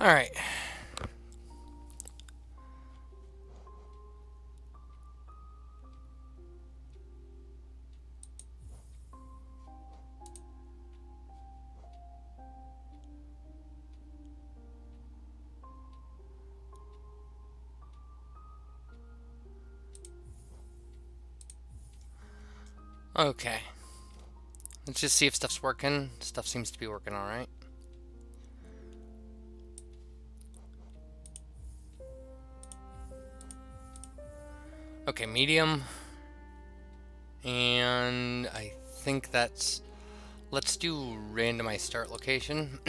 Alright. Okay. Let's just see if stuff's working. Stuff seems to be working alright. Okay, medium. And I think that's... Let's do randomize start location.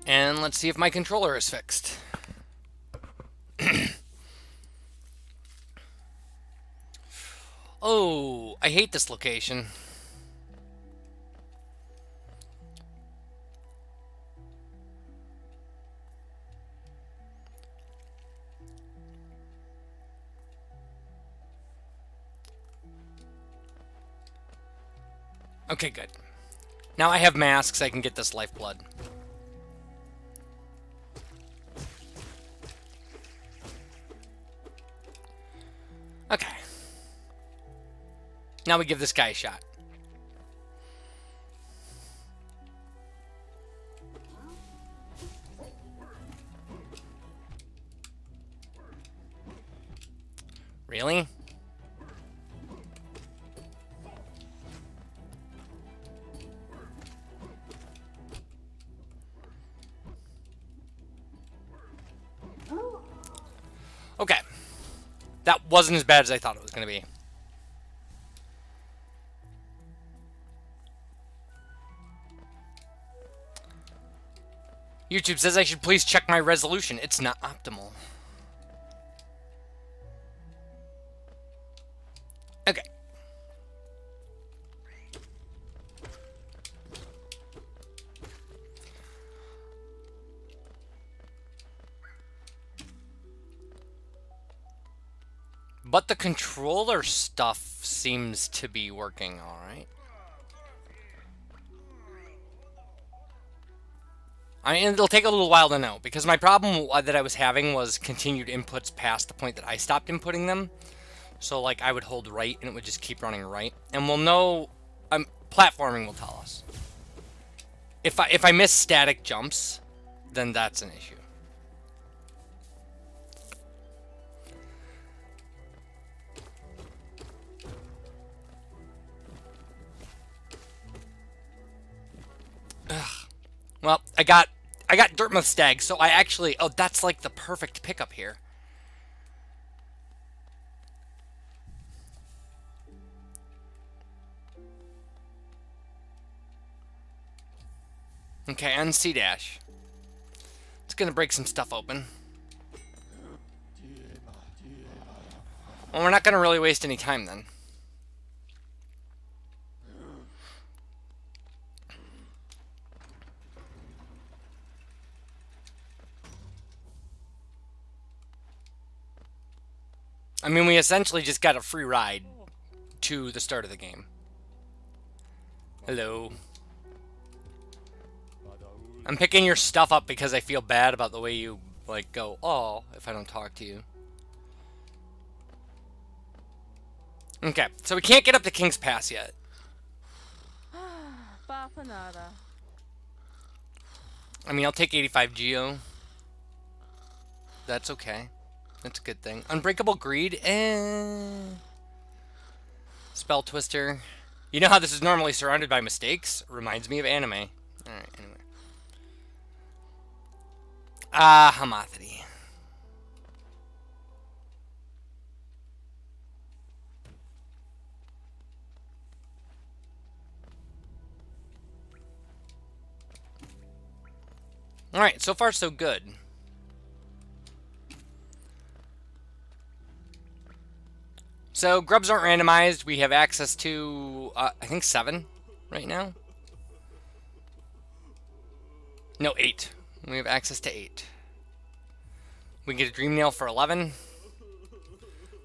And let's see if my controller is fixed. Oh, I hate this location. Okay, good. Now I have masks, I can get this lifeblood. Okay. Now we give this guy a shot. Really? Okay. That wasn't as bad as I thought it was going to be. YouTube says I should please check my resolution. It's not optimal. Okay. But the controller stuff seems to be working all right. I mean, it'll take a little while to know, because my problem that I was having was continued inputs past the point that I stopped inputting them. So, like, I would hold right, and it would just keep running right. And we'll know... platforming will tell us. If I miss static jumps, then that's an issue. Ugh. Well, I got Dirtmouth Stag, so I actually... Oh, that's like the perfect pickup here. Okay, and C-Dash. It's gonna break some stuff open. Well, we're not gonna really waste any time then. I mean, we essentially just got a free ride to the start of the game. Hello. I'm picking your stuff up because I feel bad about the way you, like, go, oh, if I don't talk to you. Okay, so we can't get up to King's Pass yet. I mean, I'll take 85 Geo. That's okay. That's a good thing. Unbreakable Greed? Spell Twister. You know how this is normally surrounded by mistakes? Reminds me of anime. Alright, anyway. Hamathity. Alright, so far so good. So, grubs aren't randomized. We have access to, I think 7 right now. No, 8. We have access to 8. We get a Dream Nail for 11.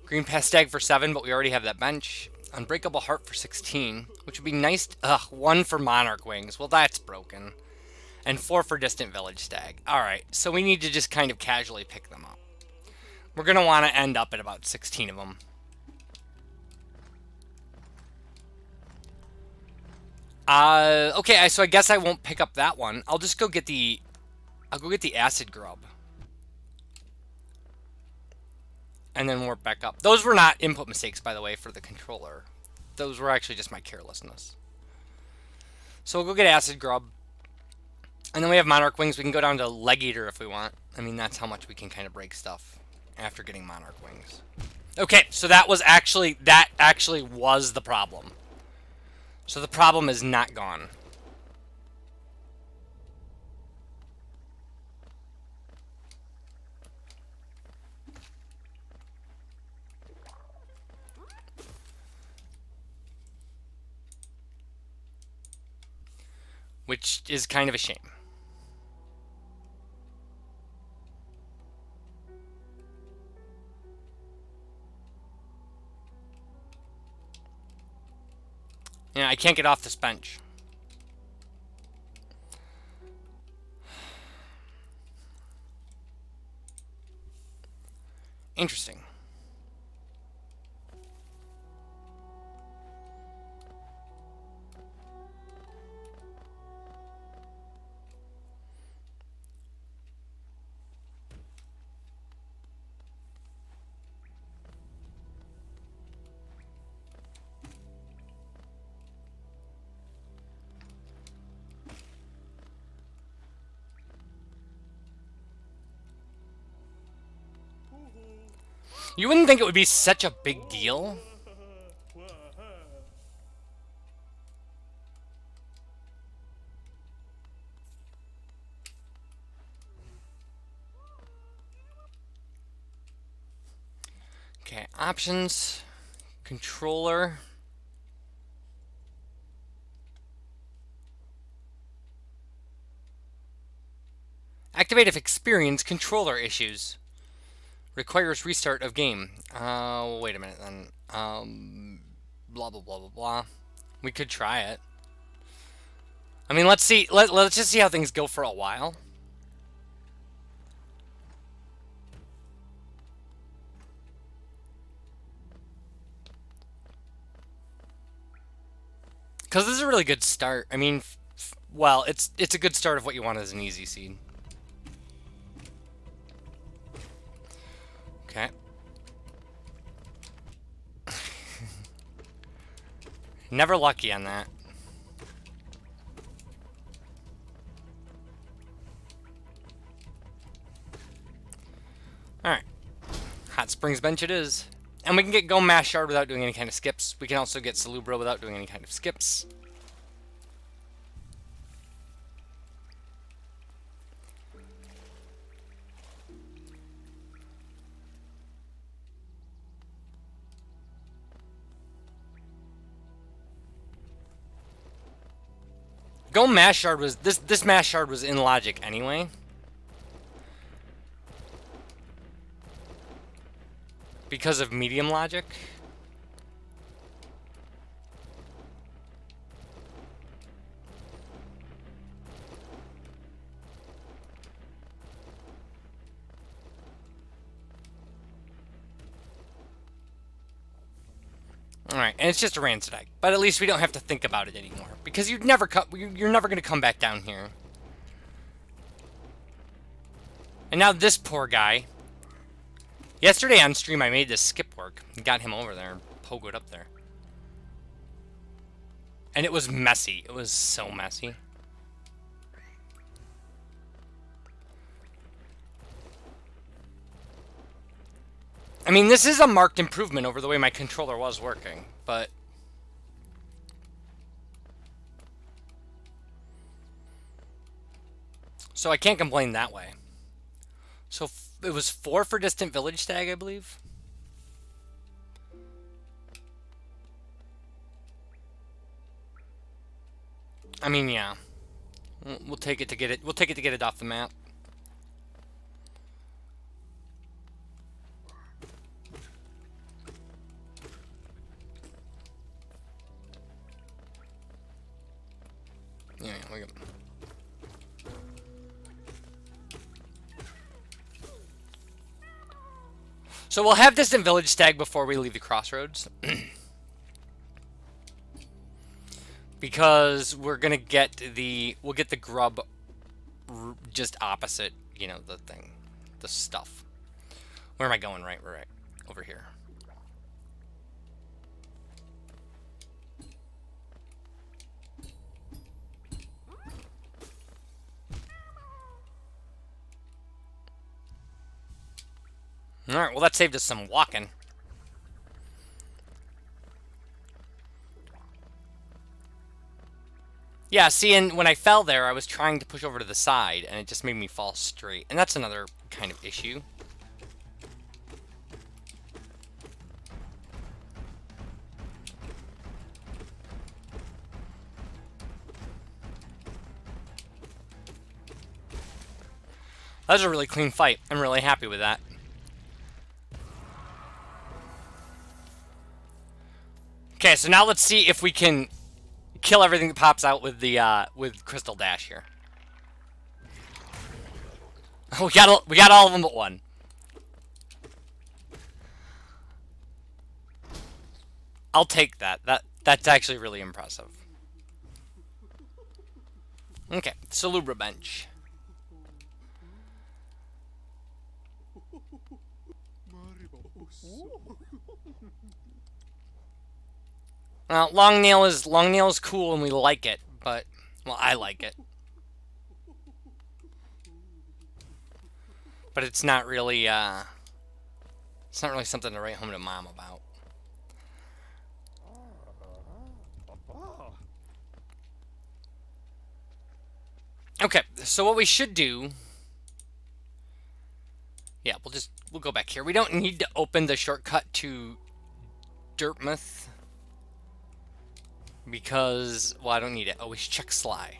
Green Pest Stag for 7, but we already have that bench. Unbreakable Heart for 16, which would be nice. Ugh, 1 for Monarch Wings. Well, that's broken. And 4 for Distant Village Stag. Alright, so we need to just kind of casually pick them up. We're going to want to end up at about 16 of them. Okay, so I guess I won't pick up that one. I'll just go get the... I'll go get the Acid Grub. And then warp back up. Those were not input mistakes, by the way, for the controller. Those were actually just my carelessness. So we'll go get Acid Grub. And then we have Monarch Wings. We can go down to Leg Eater if we want. I mean, that's how much we can kind of break stuff after getting Monarch Wings. Okay, so that actually was the problem. So the problem is not gone. Which is kind of a shame. Yeah, I can't get off this bench. Interesting. You wouldn't think it would be such a big deal. Okay, options, controller. Activate if experience controller issues. Requires restart of game. Wait a minute then. Blah, blah, blah, blah, blah. We could try it. I mean, let's see. Let's just see how things go for a while. Because this is a really good start. I mean, well, it's a good start of what you want as an easy seed. Okay. Never lucky on that. Alright. Hot Springs Bench it is. And we can get Go Mash Shard without doing any kind of skips. We can also get Salubro without doing any kind of skips. Go Mash Shard was... This Mash Shard was in logic anyway. Because of medium logic. Alright, and it's just a rancid egg. But at least we don't have to think about it anymore. Because you're never going to come back down here. And now this poor guy. Yesterday on stream I made this skip work. Got him over there and pogoed up there. And it was messy. It was so messy. I mean, this is a marked improvement over the way my controller was working, but... So I can't complain that way. So it was 4 for Distant Village Stag, I believe. I mean, yeah. We'll take it to get it. We'll take it to get it off the map. So we'll have Distant Village stag before we leave the crossroads. Because we'll get the grub just opposite, you know, the thing. The stuff. Where am I going? Right. Over here. Alright, well that saved us some walking. Yeah, see, and when I fell there, I was trying to push over to the side, and it just made me fall straight. And that's another kind of issue. That was a really clean fight. I'm really happy with that. Okay, so now let's see if we can kill everything that pops out with the with Crystal Dash here. We got all of them but one. I'll take that. That's actually really impressive. Okay, Salubra Bench. Well, long nail is cool and we like it, but well, I like it. But it's not really something to write home to mom about. Okay, so what we should do, yeah, we'll go back here. We don't need to open the shortcut to Dartmouth because, well, I don't need it. Oh, we should check Sly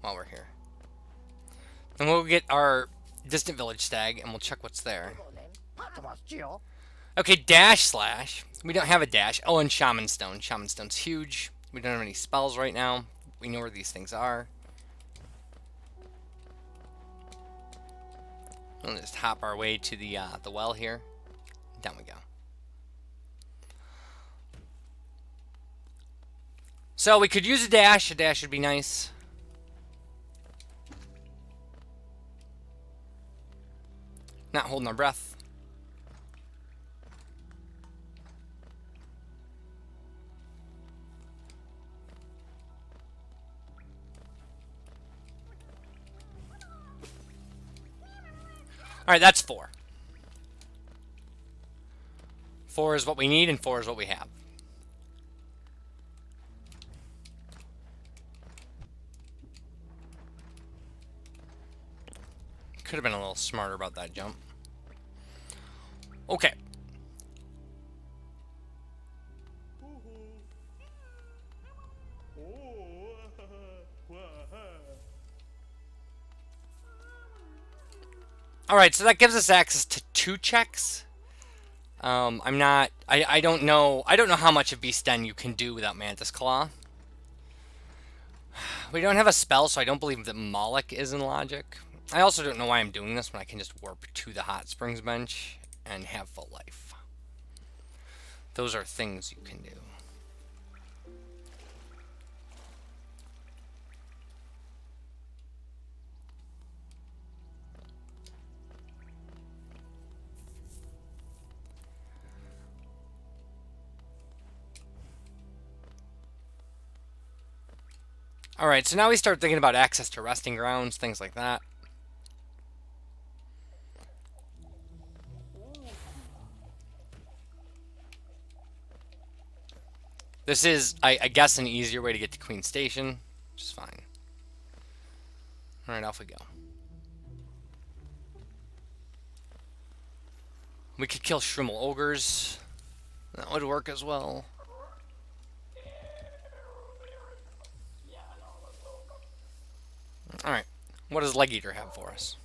while we're here. Then we'll get our Distant Village stag and we'll check what's there. Okay, dash slash. We don't have a dash. Oh, and Shaman Stone. Shaman Stone's huge. We don't have any spells right now. We know where these things are. We'll just hop our way to the well here. Down we go. So we could use a dash. A dash would be nice. Not holding our breath. Alright, that's 4. 4 is what we need, and 4 is what we have. Could have been a little smarter about that jump. Okay. Alright, so that gives us access to 2 checks. I don't know how much of Beast Den you can do without Mantis Claw. We don't have a spell, so I don't believe that Moloch is in logic. I also don't know why I'm doing this when I can just warp to the Hot Springs bench and have full life. Those are things you can do. Alright, so now we start thinking about access to resting grounds, things like that. This is, I guess, an easier way to get to Queen Station, which is fine. Alright, off we go. We could kill Shrimmel Ogres. That would work as well. Alright, what does Leg Eater have for us?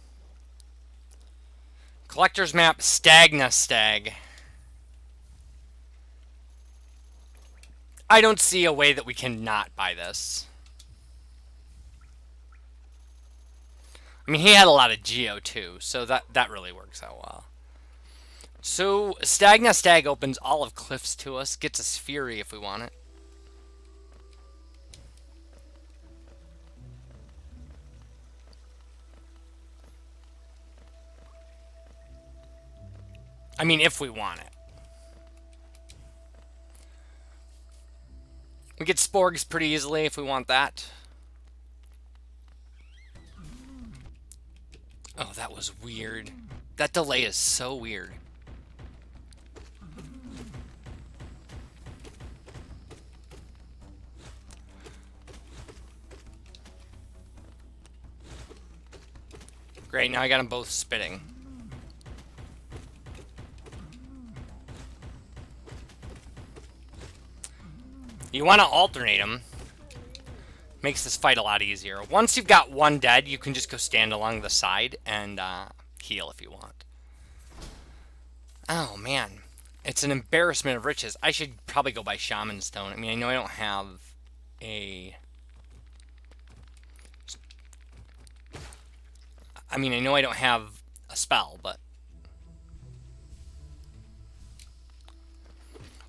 Collector's Map, Stagna Stag. I don't see a way that we can not buy this. I mean, he had a lot of Geo too, so that really works out well. So, Stagna Stag opens all of Cliffs to us, gets us Fury if we want it. I mean, if we want it. We get Sporgs pretty easily if we want that. Oh, that was weird. That delay is so weird. Great, now I got them both spitting. You want to alternate them. Makes this fight a lot easier. Once you've got one dead, you can just go stand along the side and heal if you want. Oh, man. It's an embarrassment of riches. I should probably go buy Shaman Stone. I mean, I know I don't have a... I mean, I know I don't have a spell, but...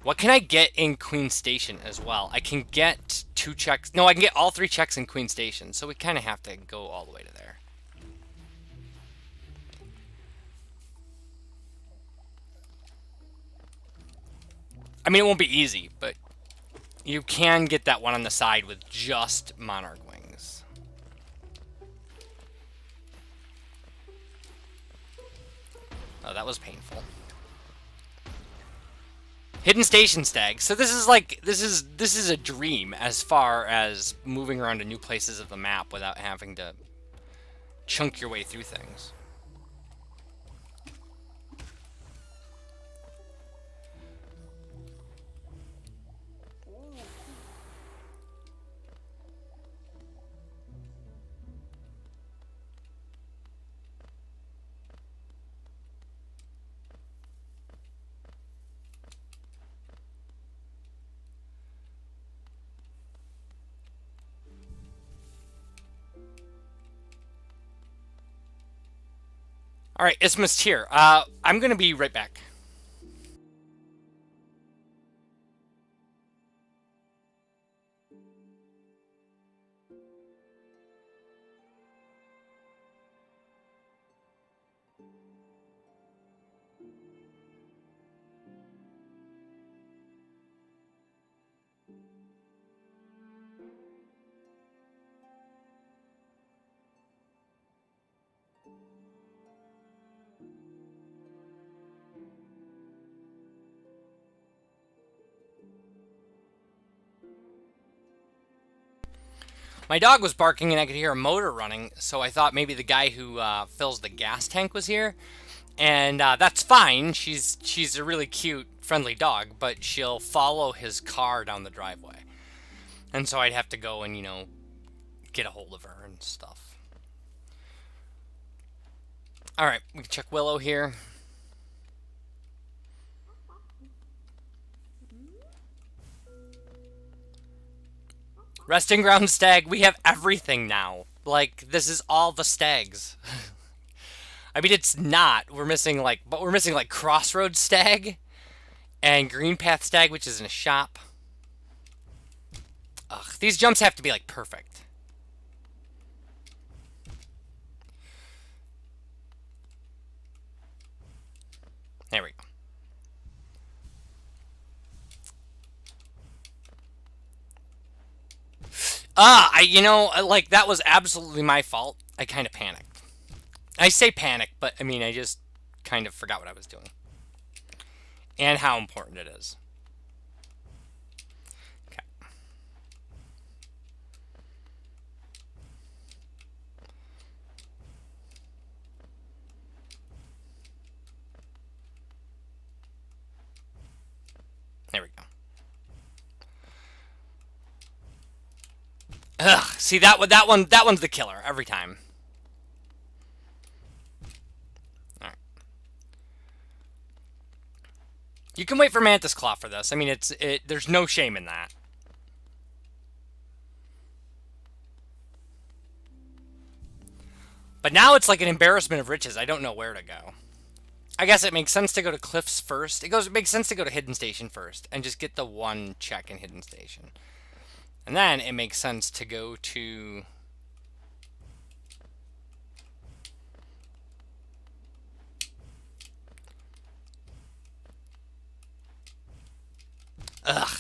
What can I get in Queen Station as well? I can get 2 checks. No, I can get all 3 checks in Queen Station. So we kind of have to go all the way to there. I mean, it won't be easy, but you can get that one on the side with just Monarch Wings. Oh, that was painful. Hidden Station Stag. So this is like this is a dream as far as moving around to new places of the map without having to chunk your way through things. All right, Isthmus here. I'm gonna be right back. My dog was barking and I could hear a motor running, so I thought maybe the guy who fills the gas tank was here. And that's fine. She's a really cute, friendly dog, but she'll follow his car down the driveway. And so I'd have to go and, you know, get a hold of her and stuff. All right, we can check Willow here. Resting Ground Stag, we have everything now. Like, this is all the stags. I mean, it's not. We're missing, like, but we're missing, like, Crossroads Stag and Green Path Stag, which is in a shop. Ugh, these jumps have to be, like, perfect. There we go. You know, like, that was absolutely my fault. I kind of panicked. I say panic, but, I mean, I just kind of forgot what I was doing. And how important it is. Okay. There we go. Ugh, see that one's the killer every time. All right. You can wait for Mantis Claw for this. I mean, there's no shame in that. But now it's like an embarrassment of riches. I don't know where to go. I guess it makes sense to go to Cliffs first. It makes sense to go to Hidden Station first and just get the one check in Hidden Station. And then it makes sense to go to...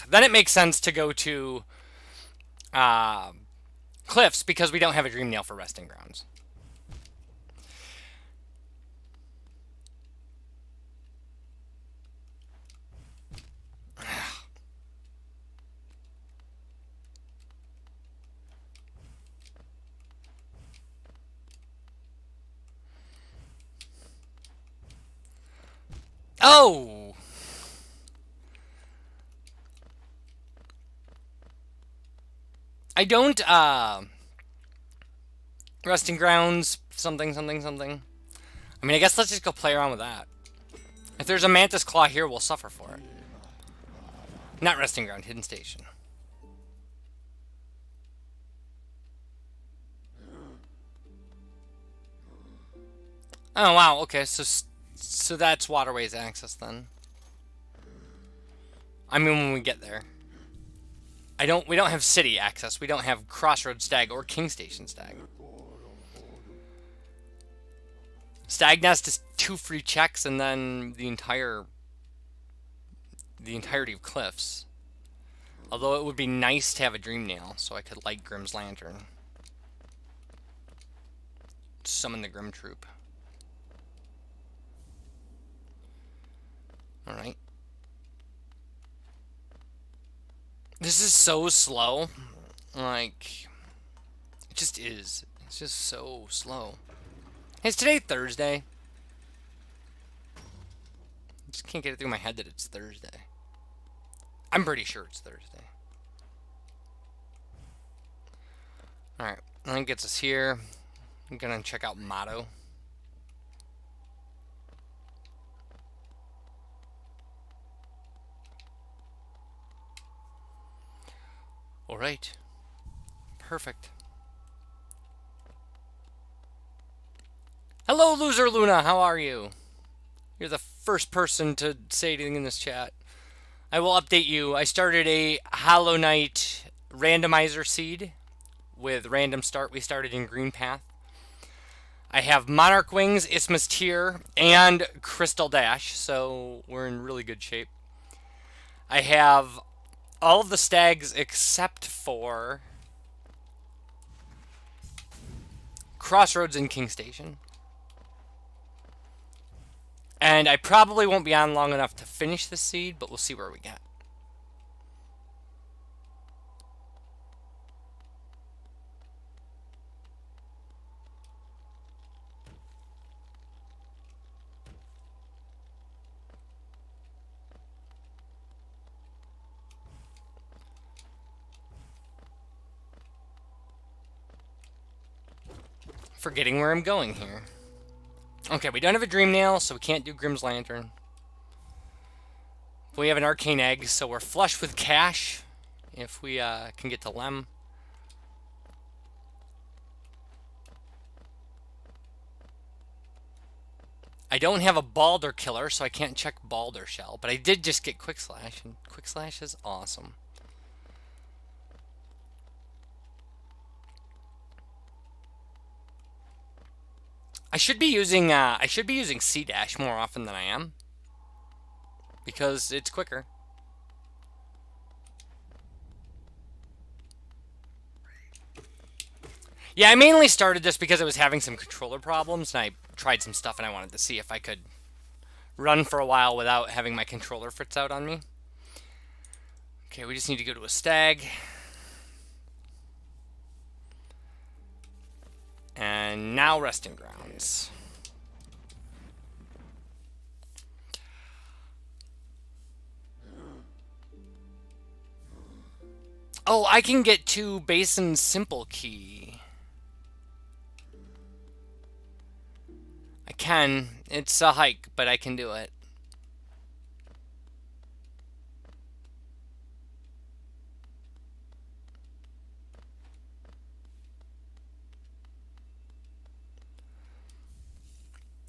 Then it makes sense to go to Cliffs because we don't have a Dream Nail for Resting Grounds. Oh! I don't, Resting Grounds, something, something, something. I mean, I guess let's just go play around with that. If there's a Mantis Claw here, we'll suffer for it. Not Resting Ground, Hidden Station. Oh, wow, okay, so that's Waterways access then. I mean, when we get there. We don't have city access. We don't have Crossroads Stag or King Station Stag. Stag Nest is 2 free checks and then the entirety of Cliffs. Although it would be nice to have a Dream Nail so I could light Grimm's Lantern. Summon the Grim Troop. Alright. This is so slow. Like, it just is. It's just so slow. Hey, is today Thursday? I just can't get it through my head that it's Thursday. I'm pretty sure it's Thursday. Alright, that gets us here. I'm gonna check out Motto. Alright. Perfect. Hello, Loser Luna. How are you? You're the first person to say anything in this chat. I will update you. I started a Hollow Knight randomizer seed with random start. We started in Green Path. I have Monarch Wings, Isthmus Tier, and Crystal Dash, so we're in really good shape. I have all of the stags except for Crossroads and King Station. And I probably won't be on long enough to finish the seed, but we'll see where we get. Forgetting where I'm going here. Okay, we don't have a Dream Nail, so we can't do Grimm's Lantern. We have an Arcane Egg, so we're flush with cash if we can get to Lem. I don't have a Balder Killer, so I can't check Balder Shell, but I did just get Quick Slash, and Quick Slash is awesome. I should be using C Dash more often than I am, because it's quicker. Yeah, I mainly started this because I was having some controller problems, and I tried some stuff, and I wanted to see if I could run for a while without having my controller fritz out on me. Okay, we just need to go to a stag. And now Resting Grounds. Oh, I can get to Basin Simple Key. I can. It's a hike, but I can do it.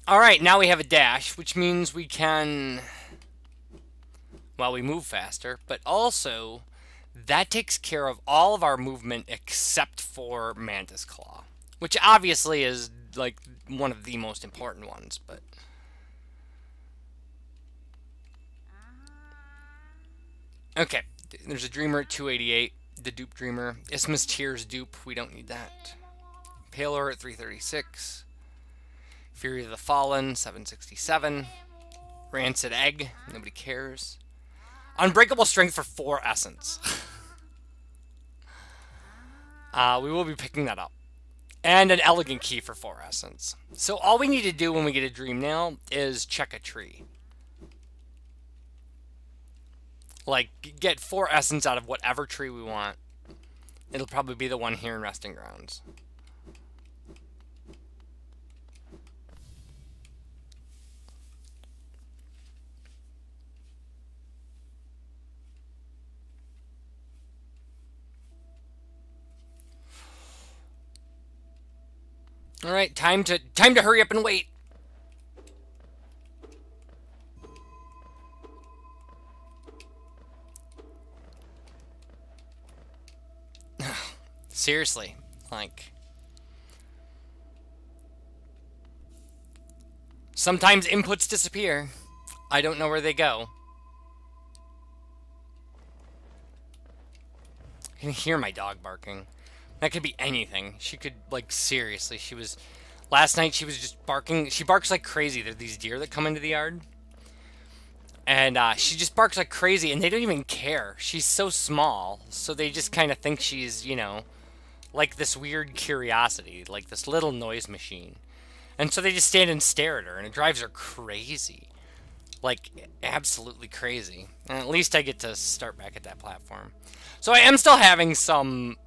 Alright, now we have a dash, which means we can... Well, we move faster, but also that takes care of all of our movement except for Mantis Claw, which obviously is like one of the most important ones, but... Okay, there's a Dreamer at 288, the Dupe Dreamer. Isthmus Tears Dupe, we don't need that. Palor at 336. Fury of the Fallen, 767. Rancid Egg, nobody cares. Unbreakable Strength for 4 Essence. We will be picking that up. And an Elegant Key for 4 Essence. So all we need to do when we get a Dream Nail is check a tree. Like, get 4 Essence out of whatever tree we want. It'll probably be the one here in Resting Grounds. All right, time to hurry up and wait. Seriously, like sometimes inputs disappear. I don't know where they go. I can hear my dog barking. That could be anything. She could, like, seriously, she was... Last night, she was just barking. She barks like crazy. There are these deer that come into the yard. And she just barks like crazy, and they don't even care. She's so small, so they just kind of think she's, you know, like this weird curiosity, like this little noise machine. And so they just stand and stare at her, and it drives her crazy. Like, absolutely crazy. And at least I get to start back at that platform. So I am still having some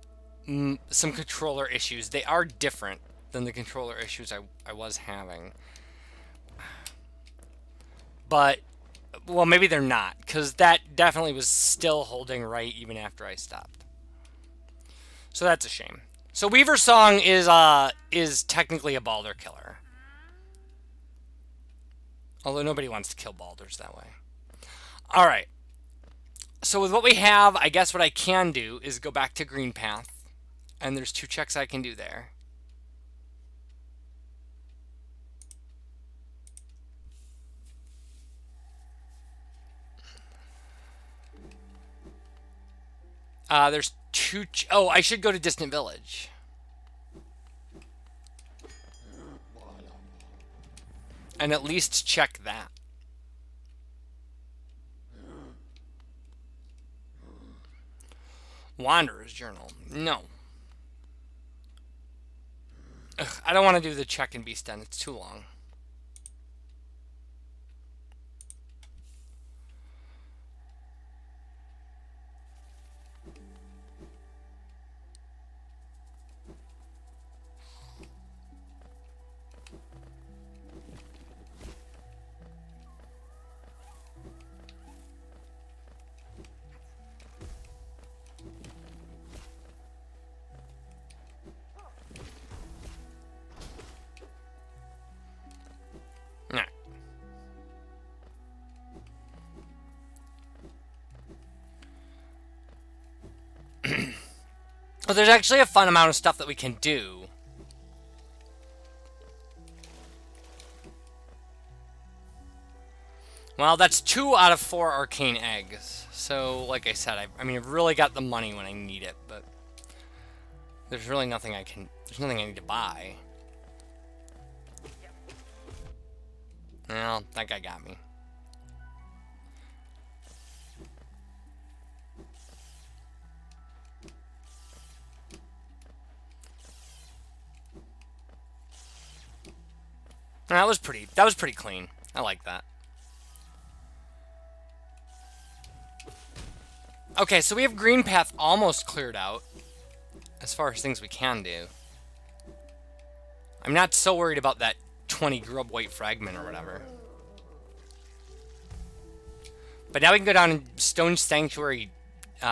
controller issues. They are different than the controller issues I was having. But, well, maybe they're not, because that definitely was still holding right even after I stopped. So that's a shame. So Weaver's Song is technically a Balder killer. Although nobody wants to kill Balders that way. Alright. So with what we have, I guess what I can do is go back to Green Path. And there's 2 checks I can do there. There's 2... Oh, I should go to Distant Village. And at least check that. Wanderer's Journal. No. Ugh, I don't want to do the check in Beast Den. It's too long. Well, there's actually a fun amount of stuff that we can do. Well, that's 2 out of 4 arcane eggs. So, like I said, I mean, I've really got the money when I need it, but there's really nothing there's nothing I need to buy. Well, that guy got me. That was pretty clean. I like that. Okay, so we have Green Path almost cleared out. As far as things we can do. I'm not so worried about that 20 grub white fragment or whatever. But now we can go down and Stone Sanctuary. We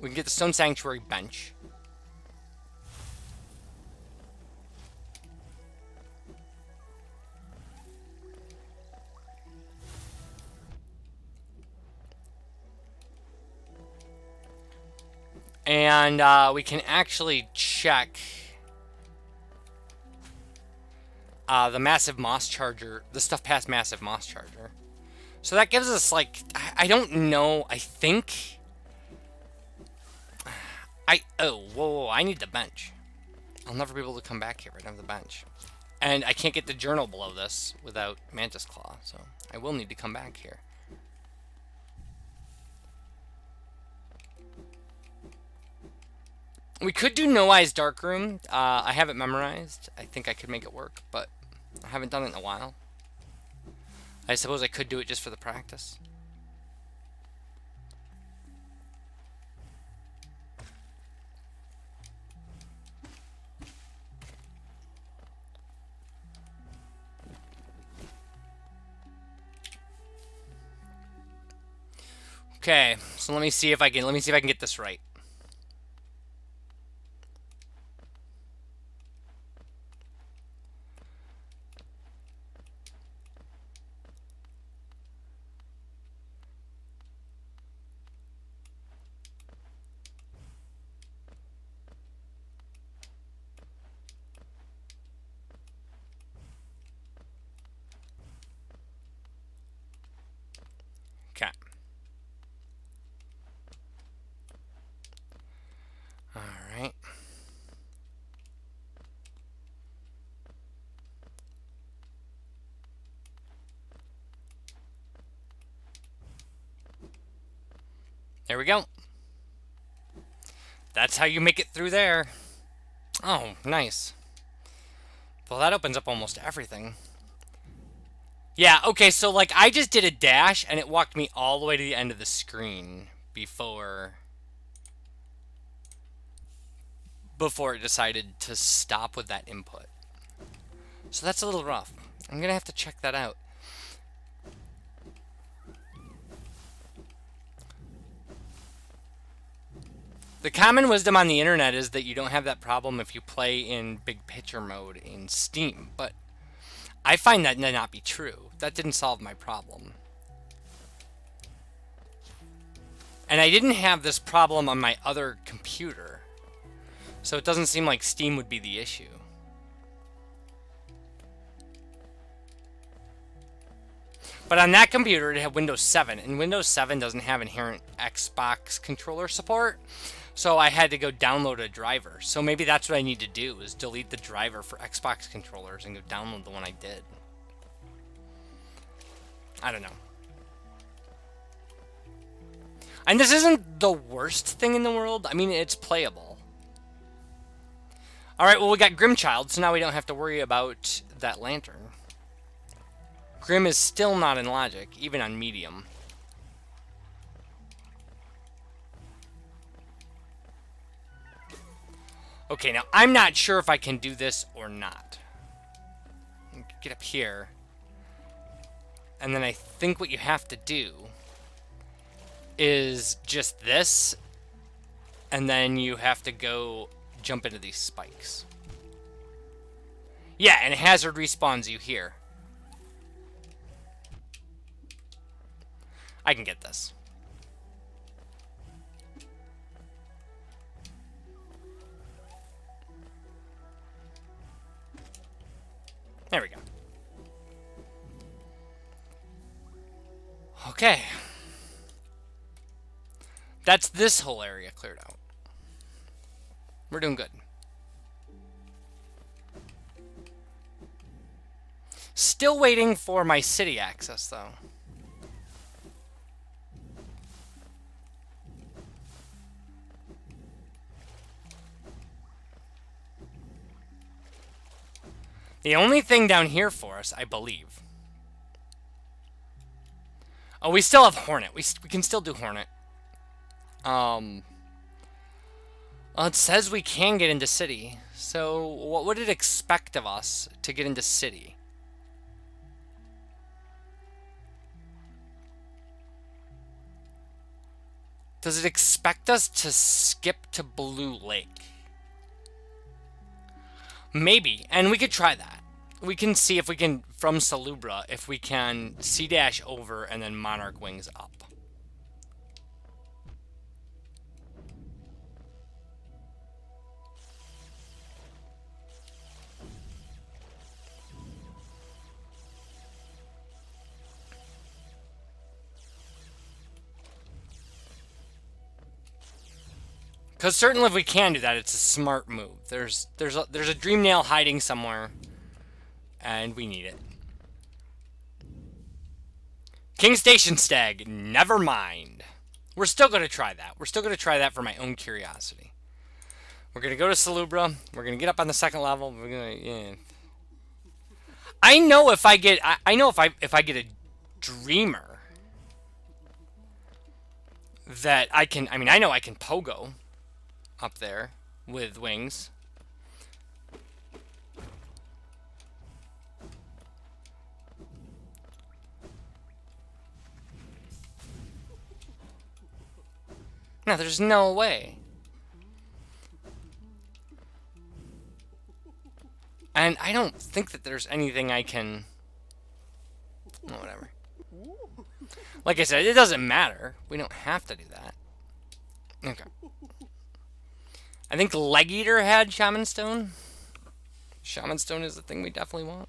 can get the Stone Sanctuary bench. And we can actually check the massive moss charger, the stuff past massive moss charger. So that gives us, like, I don't know, I think... oh, whoa, I need the bench. I'll never be able to come back here. I don't have the bench. And I can't get the journal below this without Mantis Claw, so I will need to come back here. We could do No Eyes Darkroom. I have it memorized. I think I could make it work, but I haven't done it in a while. I suppose I could do it just for the practice. Okay, so let me see if I can get this right. Okay. All right. There we go. That's how you make it through there. Oh, nice. Well, that opens up almost everything. Yeah, okay, so like I just did a dash and it walked me all the way to the end of the screen before it decided to stop with that input. So that's a little rough. I'm gonna have to check that out. The common wisdom on the internet is that you don't have that problem if you play in big picture mode in Steam, but I find that to not be true. That didn't solve my problem. And I didn't have this problem on my other computer, so it doesn't seem like Steam would be the issue. But on that computer, it had Windows 7, and Windows 7 doesn't have inherent Xbox controller support, so I had to go download a driver. So maybe that's what I need to do, is delete the driver for Xbox controllers and go download the one I did. I don't know. And this isn't the worst thing in the world. I mean, it's playable. Alright, well, we got Grimchild, so now we don't have to worry about that lantern. Grim is still not in logic, even on medium. Okay, now I'm not sure if I can do this or not. Get up here. And then I think what you have to do is just this, and then you have to go jump into these spikes. Yeah, and Hazard respawns you here. I can get this. There we go. Okay. That's this whole area cleared out. We're doing good. Still waiting for my city access, though. The only thing down here for us, I believe. Oh, we still have Hornet. We can still do Hornet. Well, it says we can get into city. So what would it expect of us to get into city? Does it expect us to skip to Blue Lake? Maybe, and we could try that. We can see if we can, from Salubra, if we can C-dash over and then Monarch wings up. Because certainly if we can do that, it's a smart move. There's a dream nail hiding somewhere, and we need it. King Station Stag, never mind. We're still going to try that. We're still going to try that for my own curiosity. We're going to go to Salubra. We're going to get up on the second level. We're going to, yeah. I know if I get, I know if I get a Dreamer that I can, I mean, I know I can pogo up there with wings. No, there's no way. And I don't think that there's anything I can... Oh, whatever. Like I said, it doesn't matter. We don't have to do that. Okay. I think Leg Eater had Shaman Stone. Shaman Stone is the thing we definitely want.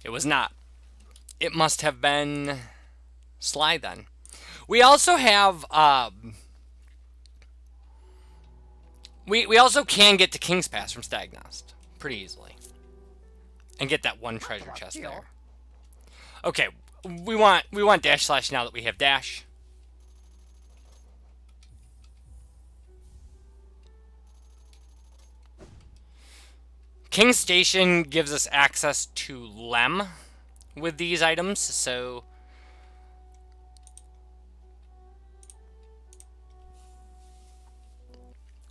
It was not. It must have been Sly then. We also have... We also can get to King's Pass from Stagnast pretty easily. And get that one treasure chest there. Okay, we want Dash Slash now that we have Dash. King Station gives us access to Lem with these items, so...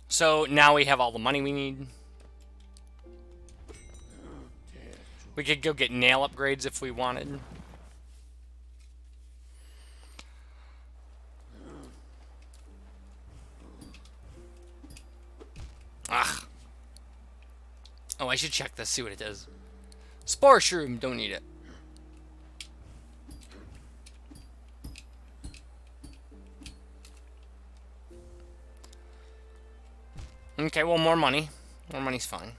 So now we have all the money we need. We could go get nail upgrades if we wanted. Ugh. Oh, I should check this, see what it does. Spore Shroom, don't need it. Okay, well, more money. More money's fine.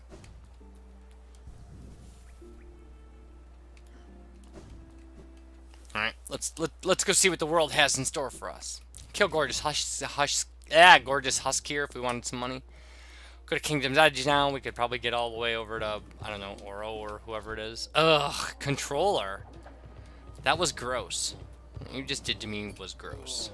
Alright, let's go see what the world has in store for us. Kill Gorgeous Gorgeous Husk here if we wanted some money. Go to Kingdom's Edge now. We could probably get all the way over to, I don't know, Oro or whoever it is. Ugh, Controller. That was gross. What you just did to me was gross.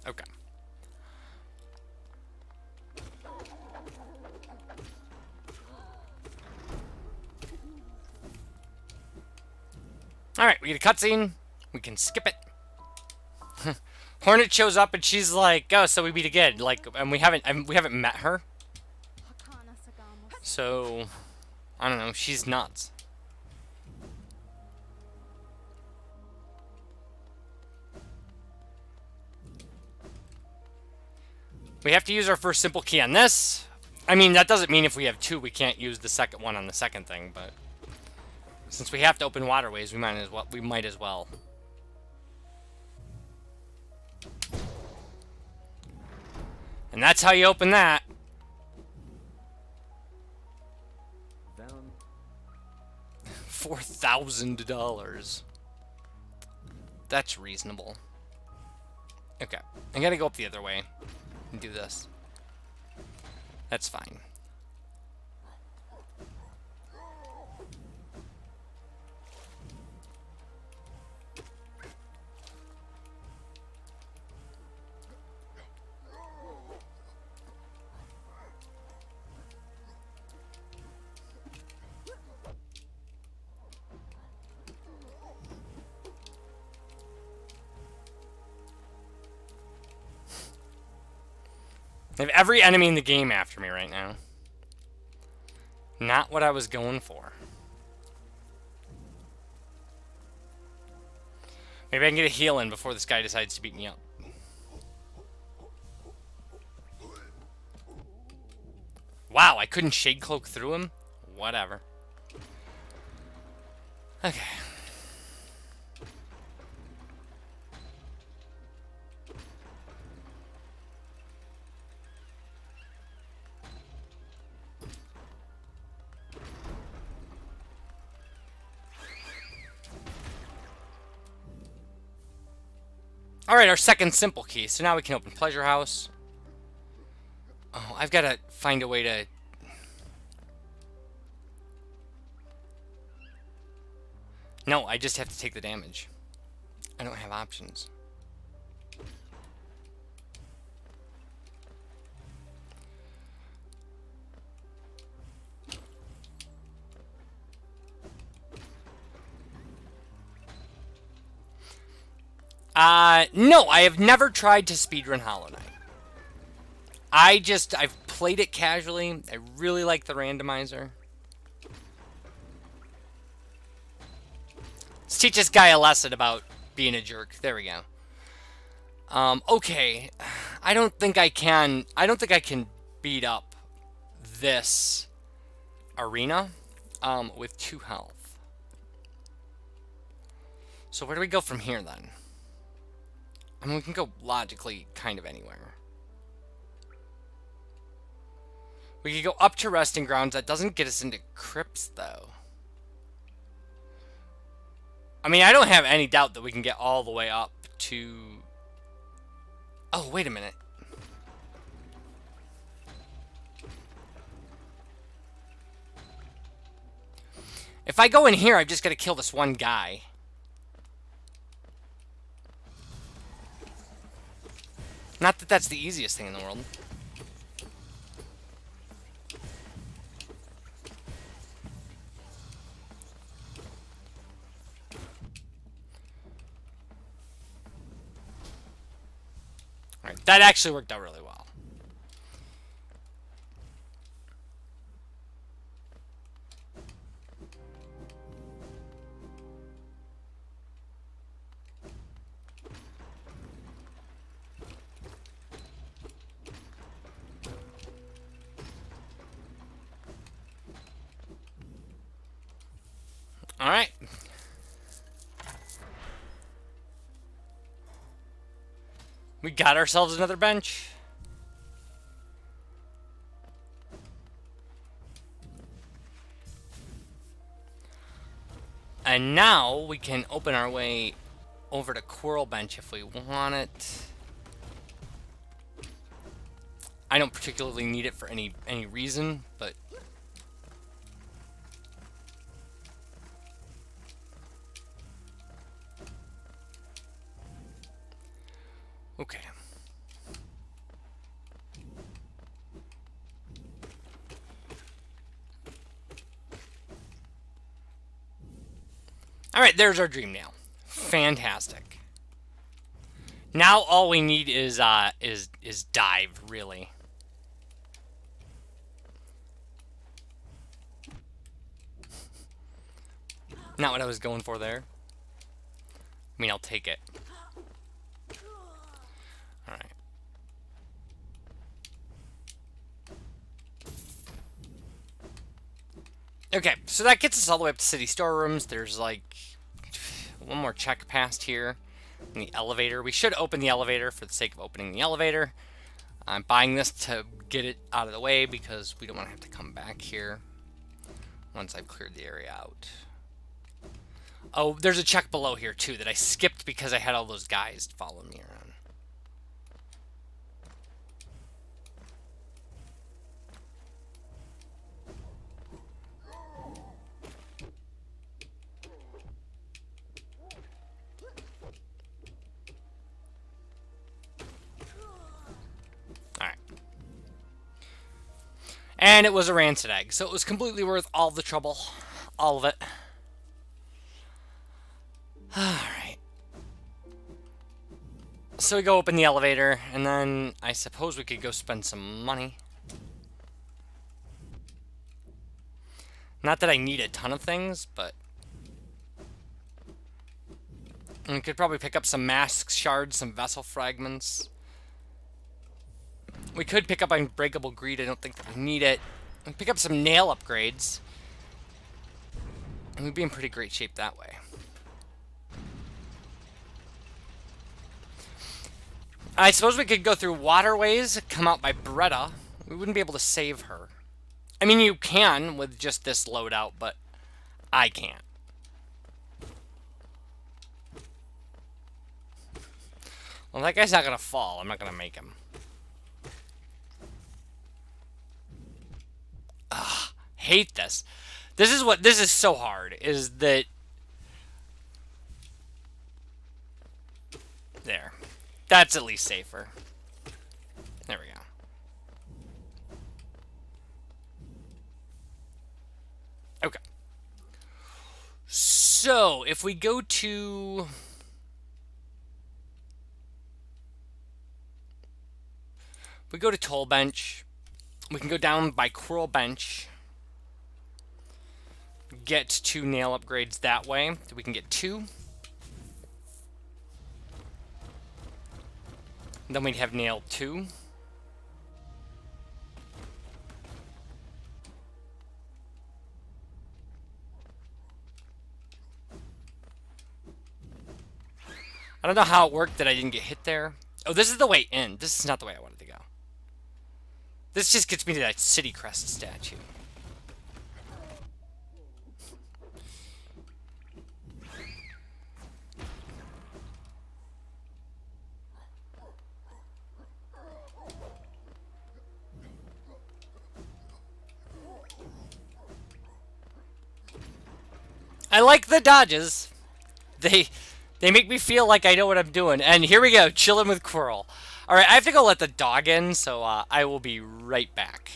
Okay. Alright, we get a cutscene. We can skip it. Hornet shows up and she's like, "Oh, so we meet again." Like, and we haven't met her. So, I don't know. She's nuts. We have to use our first simple key on this. I mean, that doesn't mean if we have two, we can't use the second one on the second thing, but since we have to open waterways, we might as well. And that's how you open that. $4,000. That's reasonable. Okay, I'm gonna go up the other way and do this. That's fine. I have every enemy in the game after me right now. Not what I was going for. Maybe I can get a heal in before this guy decides to beat me up. Wow, I couldn't Shade Cloak through him? Whatever. Okay. Alright, our second simple key. So now we can open Pleasure House. Oh, I've got to find a way to... No, I just have to take the damage. I don't have options. No, I have never tried to speedrun Hollow Knight. I've played it casually. I really like the randomizer. Let's teach this guy a lesson about being a jerk. There we go. Okay. I don't think I can beat up this arena with 2 health. So where do we go from here then? I mean, we can go logically kind of anywhere. We could go up to Resting Grounds. That doesn't get us into crypts, though. I mean, I don't have any doubt that we can get all the way up to... Oh, wait a minute. If I go in here, I've just got to kill this one guy. Not that that's the easiest thing in the world. Alright, that actually worked out really well. Alright. We got ourselves another bench. And now we can open our way over to Quirrell Bench if we want it. I don't particularly need it for any reason, but... Okay. Alright, there's our dream nail. Fantastic. Now all we need is dive, really. Not what I was going for there. I mean, I'll take it. Alright. Okay, so that gets us all the way up to city storerooms. There's like one more check past here in the elevator. We should open the elevator for the sake of opening the elevator. I'm buying this to get it out of the way because we don't want to have to come back here once I've cleared the area out. Oh, there's a check below here too that I skipped because I had all those guys following me around. And it was a rancid egg, so it was completely worth all the trouble. All of it. Alright. So we go open the elevator, and then I suppose we could go spend some money. Not that I need a ton of things, but... we could probably pick up some mask shards, some vessel fragments. We could pick up Unbreakable Greed. I don't think that we need it. We pick up some nail upgrades. And we'd be in pretty great shape that way. I suppose we could go through waterways, come out by Bretta. We wouldn't be able to save her. I mean, you can with just this loadout, but I can't. Well, that guy's not gonna fall. I'm not gonna make him. Ugh, hate this. This is so hard, is that... There. That's at least safer. There we go. Okay. So, if we go to... If we go to Toll Bench, we can go down by Coral Bench, get to nail upgrades that way. We can get 2. Then we'd have nail 2. I don't know how it worked that I didn't get hit there. Oh, this is the way in. This is not the way I wanted to go. This just gets me to that City Crest statue. I like the dodges. They make me feel like I know what I'm doing. And here we go, chilling with Quirrell. Alright, I have to go let the dog in, so I will be right back.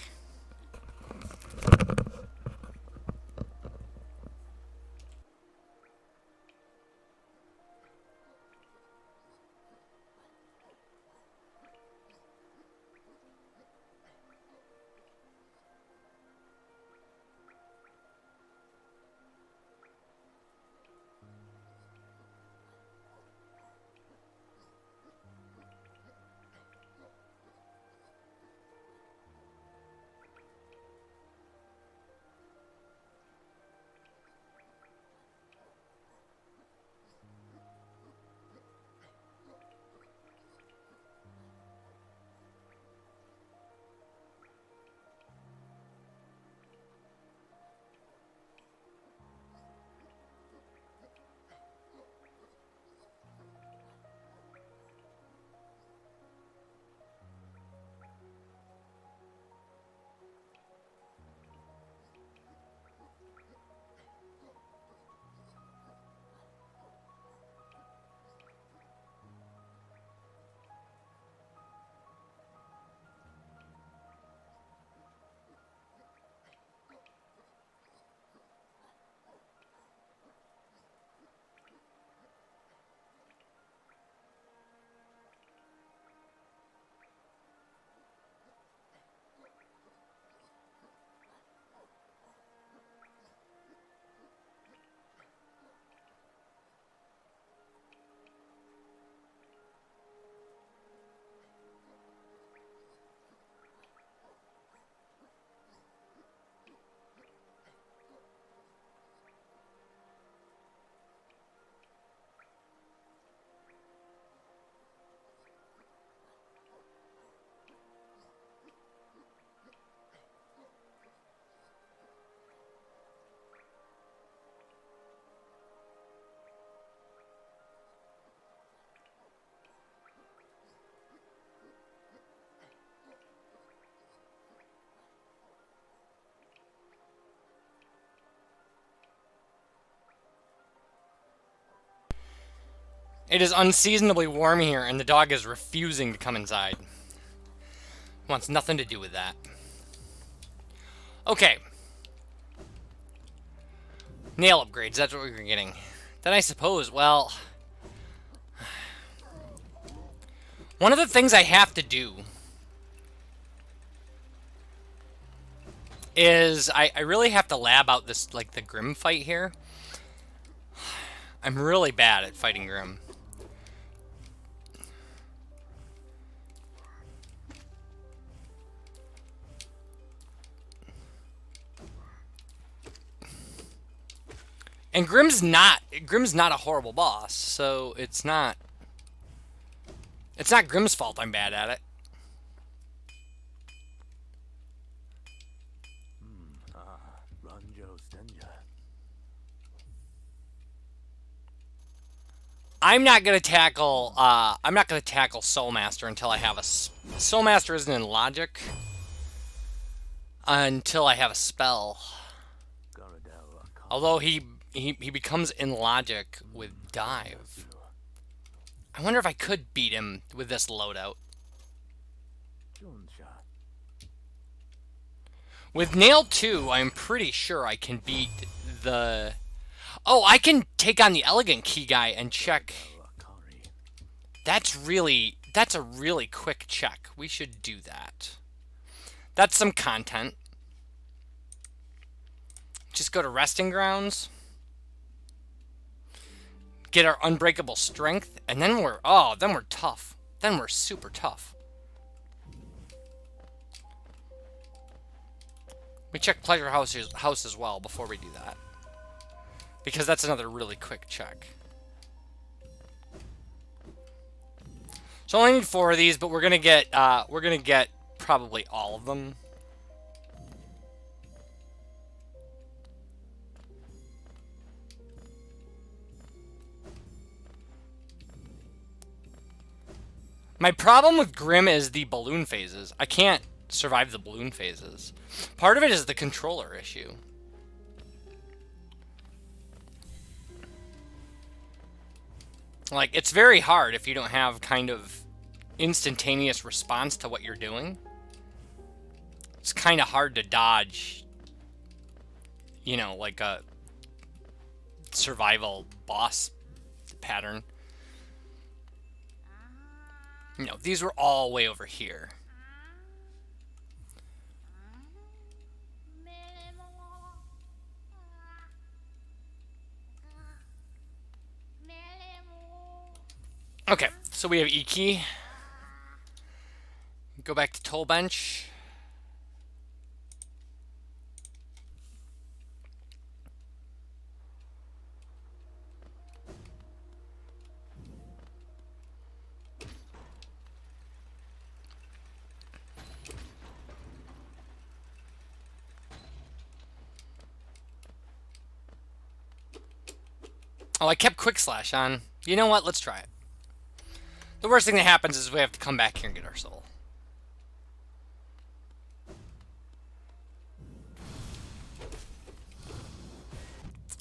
It is unseasonably warm here, and the dog is refusing to come inside. Wants nothing to do with that. Okay. Nail upgrades, that's what we were getting. Then I suppose, well... One of the things I have to do is I really have to lab out this, like, the Grim fight here. I'm really bad at fighting Grim. And Grim's not a horrible boss, so it's not Grim's fault I'm bad at it. I'm not gonna tackle. I'm not gonna tackle Soulmaster until I have a. Soulmaster isn't in logic until I have a spell. Although he becomes in logic with dive. I wonder if I could beat him with this loadout. With Nail 2, I'm pretty sure I can beat the... Oh, I can take on the Elegant Key guy and check. That's a really quick check. We should do that. That's some content. Just go to Resting Grounds. Get our Unbreakable Strength. And then we're tough. Then we're super tough. We check Pleasure House as well before we do that. Because that's another really quick check. So I only need 4 of these, but we're gonna get probably all of them. My problem with Grim is the balloon phases. I can't survive the balloon phases. Part of it is the controller issue. Like, it's very hard if you don't have kind of instantaneous response to what you're doing. It's kind of hard to dodge, you know, like a survival boss pattern. You know, these were all way over here. Okay, so we have E-Key. Go back to Toll Bench. Oh, I kept Quick Slash on. You know what? Let's try it. The worst thing that happens is we have to come back here and get our soul.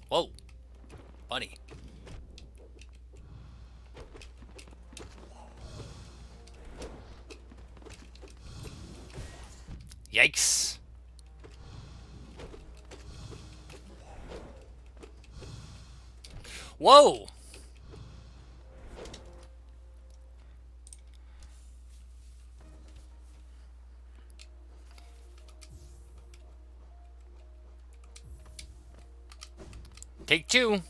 Whoa. Buddy. Yikes. Whoa! Take 2.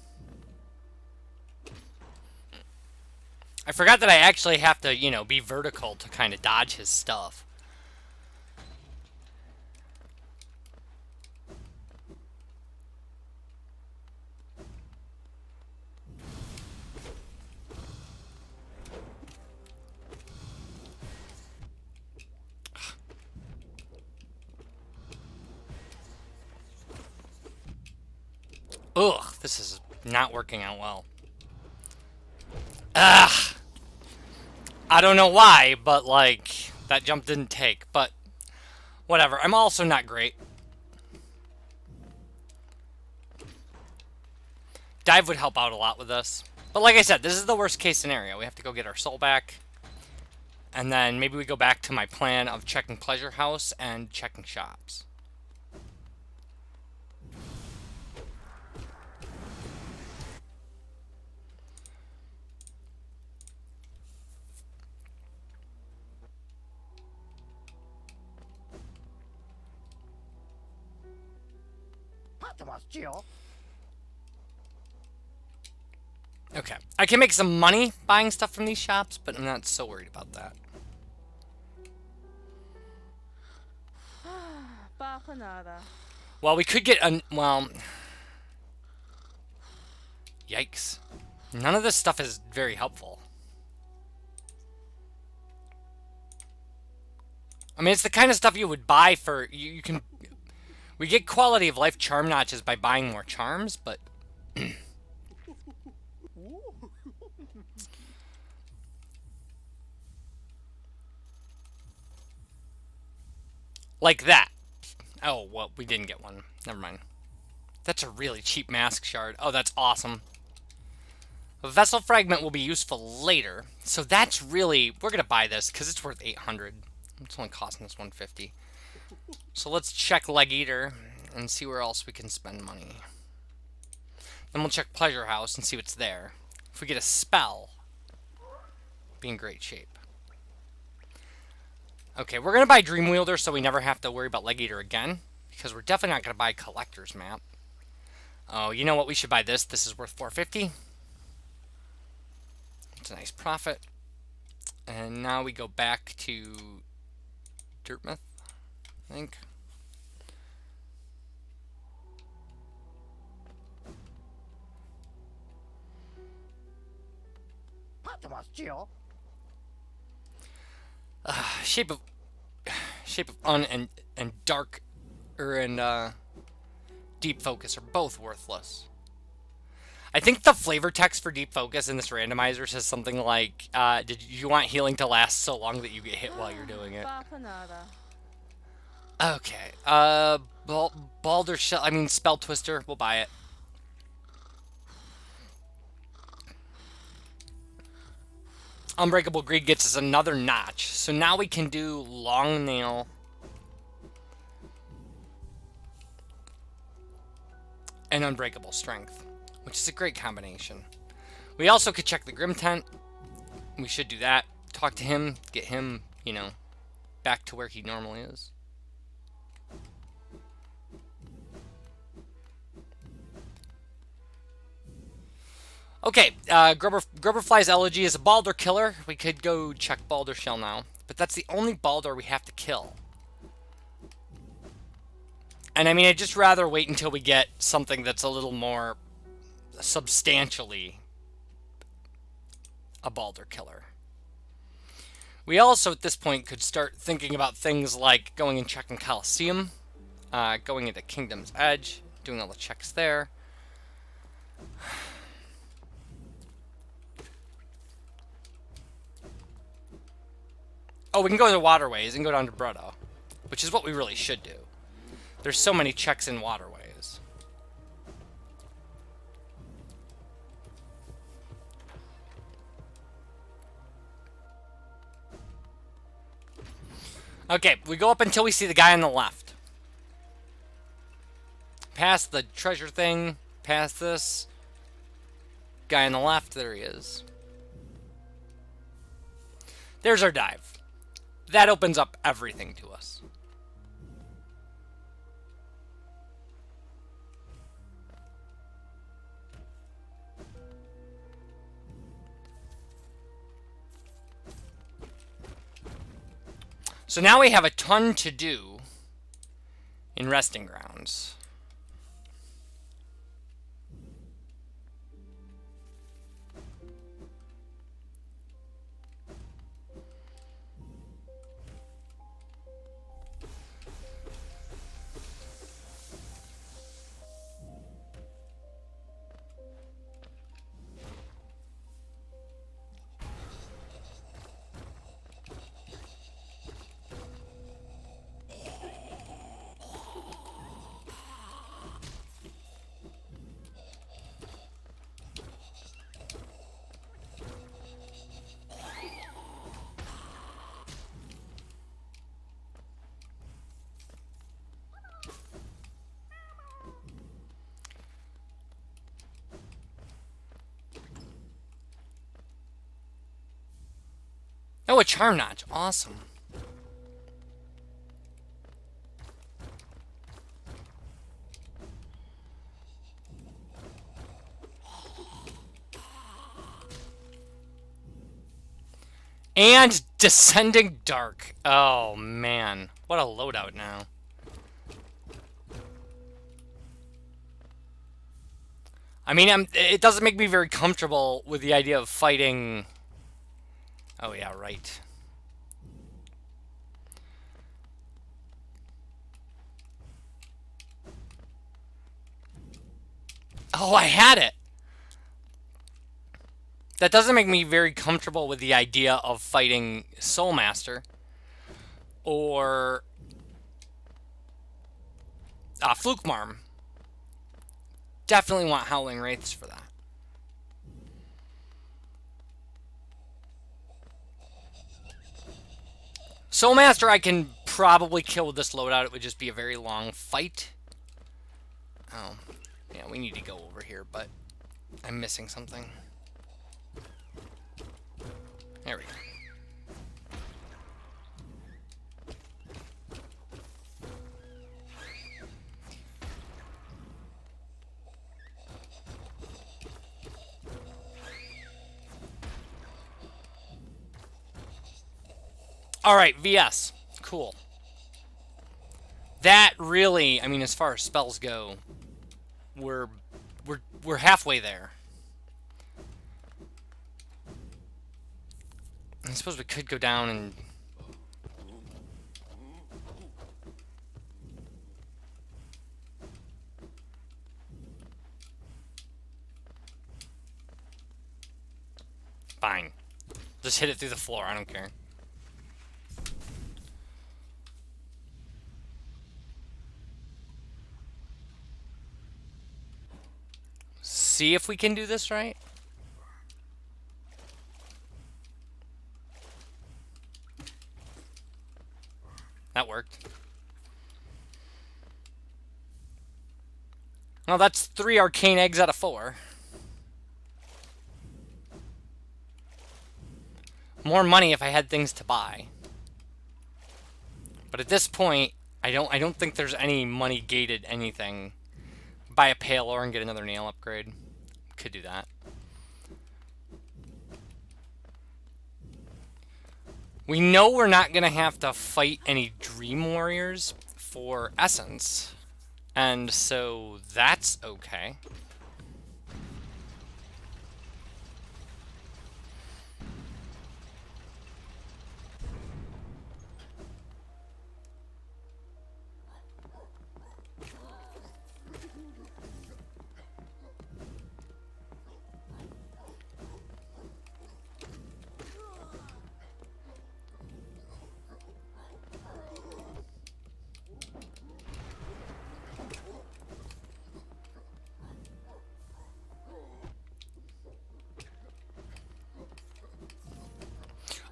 I forgot that I actually have to, you know, be vertical to kind of dodge his stuff. Ugh, this is not working out well. Ugh! I don't know why, but, like, that jump didn't take, but whatever. I'm also not great. Dive would help out a lot with this. But like I said, this is the worst case scenario. We have to go get our soul back. And then maybe we go back to my plan of checking Pleasure House and checking shops. Okay, I can make some money buying stuff from these shops, but I'm not so worried about that. Well, we could get well... Yikes. None of this stuff is very helpful. I mean, it's the kind of stuff you would buy for... You can... We get quality of life charm notches by buying more charms, but... Like that. Oh, well, we didn't get one. Never mind. That's a really cheap mask shard. Oh, that's awesome. A vessel fragment will be useful later. So that's really... We're going to buy this because it's worth 800. It's only costing us 150. So let's check Leg Eater and see where else we can spend money. Then we'll check Pleasure House and see what's there. If we get a spell, be in great shape. Okay, we're going to buy Dream Wielder so we never have to worry about Leg Eater again. Because we're definitely not going to buy Collector's Map. Oh, you know what? We should buy this. This is worth 450. It's a nice profit. And now we go back to Dirtmouth, I think. Shape of Un and Dark and Deep Focus are both worthless. I think the flavor text for Deep Focus in this randomizer says something like, did you want healing to last so long that you get hit while you're doing it? Okay. Balder Shell, I mean Spell Twister, we'll buy it. Unbreakable Greed gets us another notch. So now we can do Long Nail. And Unbreakable Strength, which is a great combination. We also could check the Grim Tent. We should do that. Talk to him, get him, you know, back to where he normally is. Okay, Grubberfly's Elegy is a Balder killer. We could go check Balder Shell now. But that's the only Balder we have to kill. And I mean, I'd just rather wait until we get something that's a little more substantially a Balder killer. We also, at this point, could start thinking about things like going and checking Colosseum, going into Kingdom's Edge, doing all the checks there. Oh, we can go to the waterways and go down to Brutto, which is what we really should do. There's so many checks in waterways. Okay, we go up until we see the guy on the left. Past the treasure thing, past this. Guy on the left, there he is. There's our dive. That opens up everything to us. So now we have a ton to do in Resting Grounds. Oh, a Charm Notch. Awesome. And Descending Dark. Oh, man. What a loadout now. I mean, it doesn't make me very comfortable with the idea of fighting... Oh, yeah, right. Oh, I had it! That doesn't make me very comfortable with the idea of fighting Soulmaster. Or Fluke Marm. Definitely want Howling Wraiths for that. Soulmaster I can probably kill with this loadout. It would just be a very long fight. Oh, yeah, we need to go over here, but I'm missing something. There we go. Alright, VS. Cool. That really, I mean, as far as spells go, we're halfway there. I suppose we could go down and... Fine. Just hit it through the floor, I don't care. See if we can do this right. That worked. Well, that's 3 arcane eggs out of 4. More money if I had things to buy. But at this point, I don't think there's any money gated anything. Buy a pale ore and get another nail upgrade. Could do that. We know we're not going to have to fight any Dream Warriors for Essence. And so that's okay.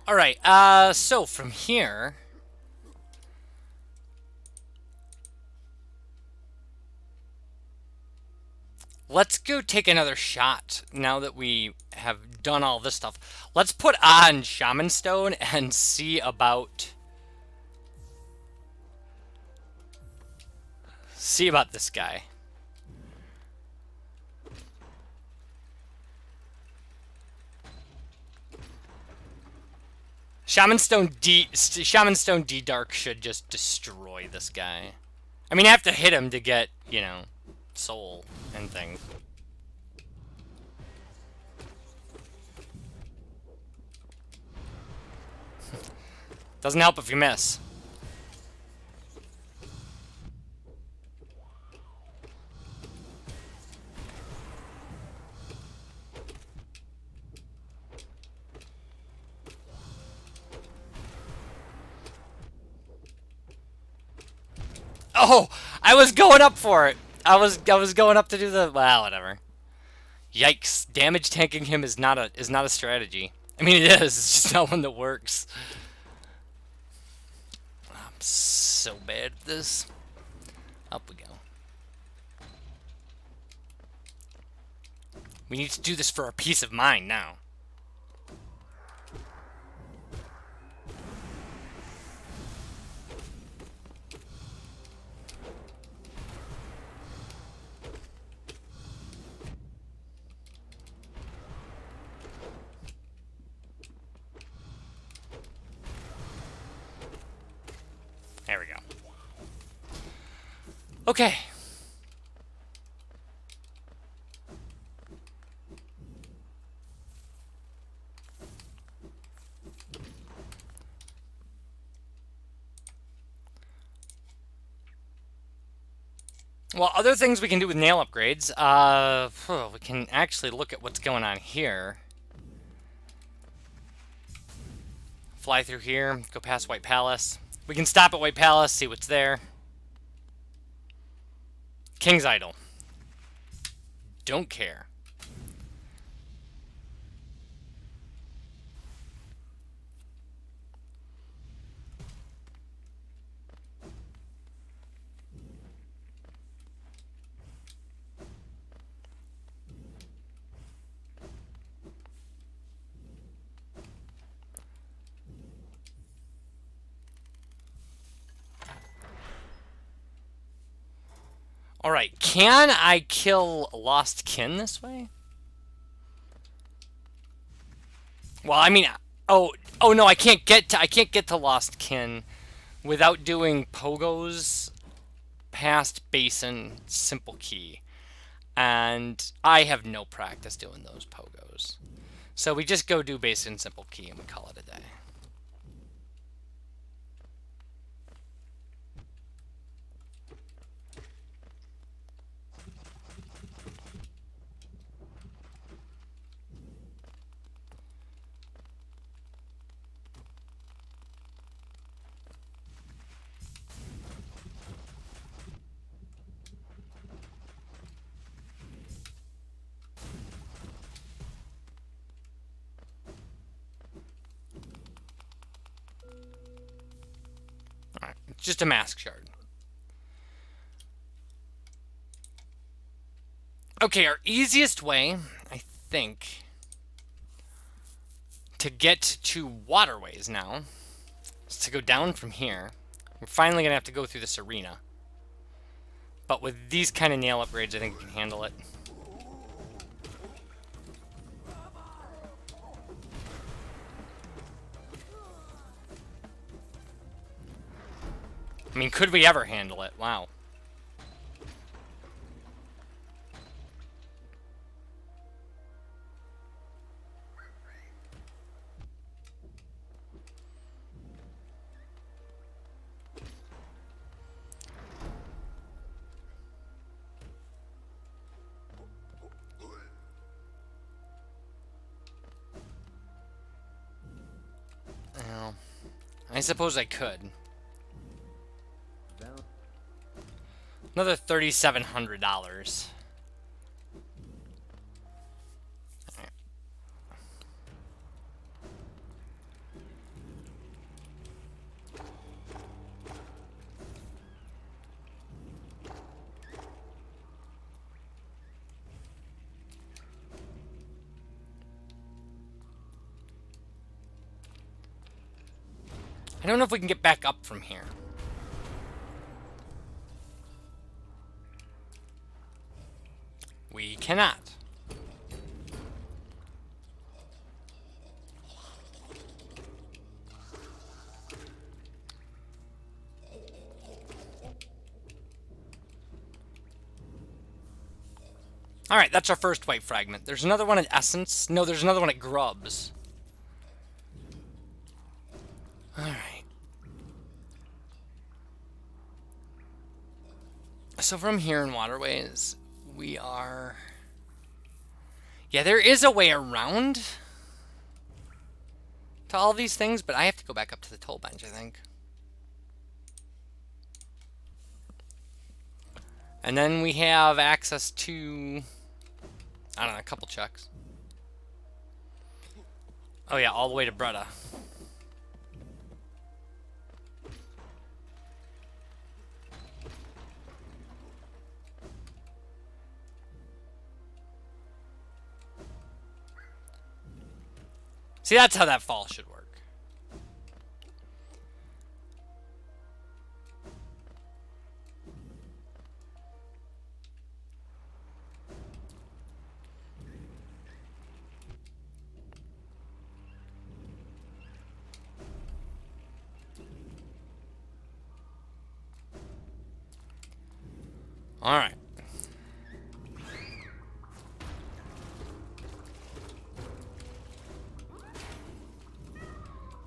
Alright, so from here... Let's go take another shot now that we have done all this stuff. Let's put on Shaman Stone and see about... See about this guy. Shaman Stone D Dark should just destroy this guy. I mean, I have to hit him to get, you know, soul and things. Doesn't help if you miss. Oh, I was going up for it. I was going up to do the, well, whatever. Yikes! Damage tanking him is not a strategy. I mean, it is. It's just not one that works. I'm so bad at this. Up we go. We need to do this for our peace of mind now. There we go. Okay. Well, other things we can do with nail upgrades, we can actually look at what's going on here. Fly through here, go past White Palace. We can stop at White Palace, see what's there. King's Idol. Don't care. Alright, can I kill Lost Kin this way? Well, I mean, oh no, I can't get to Lost Kin without doing pogos past basin simple key. And I have no practice doing those pogos. So we just go do basin simple key and we call it a day. Alright, it's just a mask shard. Okay, our easiest way, I think, to get to waterways now is to go down from here. We're finally going to have to go through this arena. But with these kind of nail upgrades, I think we can handle it. I mean, could we ever handle it? Wow. Well, I suppose I could. Another $3,700. I don't know if we can get back up from here. We cannot. Alright, that's our first white fragment. There's another one at Essence. No, there's another one at Grubs. Alright. So from here in Waterways, we are... Yeah, there is a way around to all these things, but I have to go back up to the toll bench, I think. And then we have access to, I don't know, a couple checks. Oh yeah, all the way to Breda. See, that's how that fall should work. All right.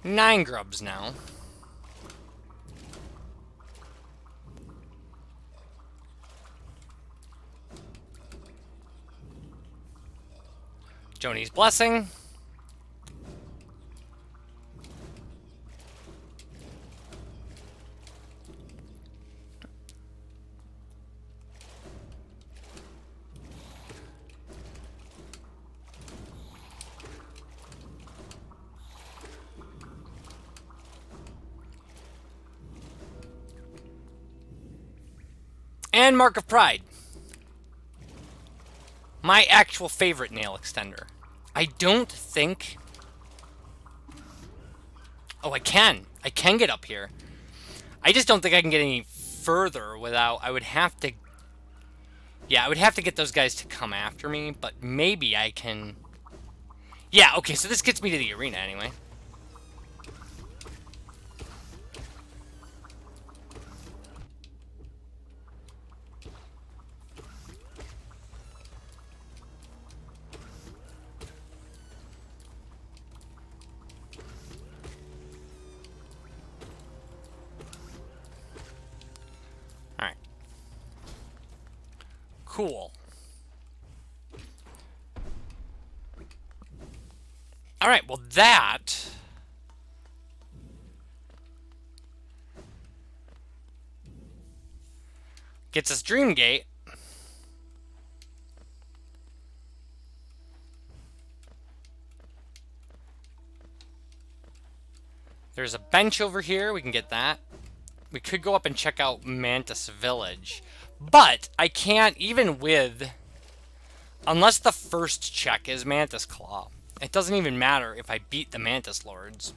Nine grubs now. Joni's Blessing. And Mark of Pride. My actual favorite nail extender. I don't think... Oh, I can. I can get up here. I just don't think I can get any further without... I would have to... Yeah, I would have to get those guys to come after me, but maybe I can... Yeah, okay, so this gets me to the arena anyway. Alright. Cool. Alright, well that... gets us Dreamgate. There's a bench over here. We can get that. We could go up and check out Mantis Village. But I can't, even with... Unless the first check is Mantis Claw. It doesn't even matter if I beat the Mantis Lords.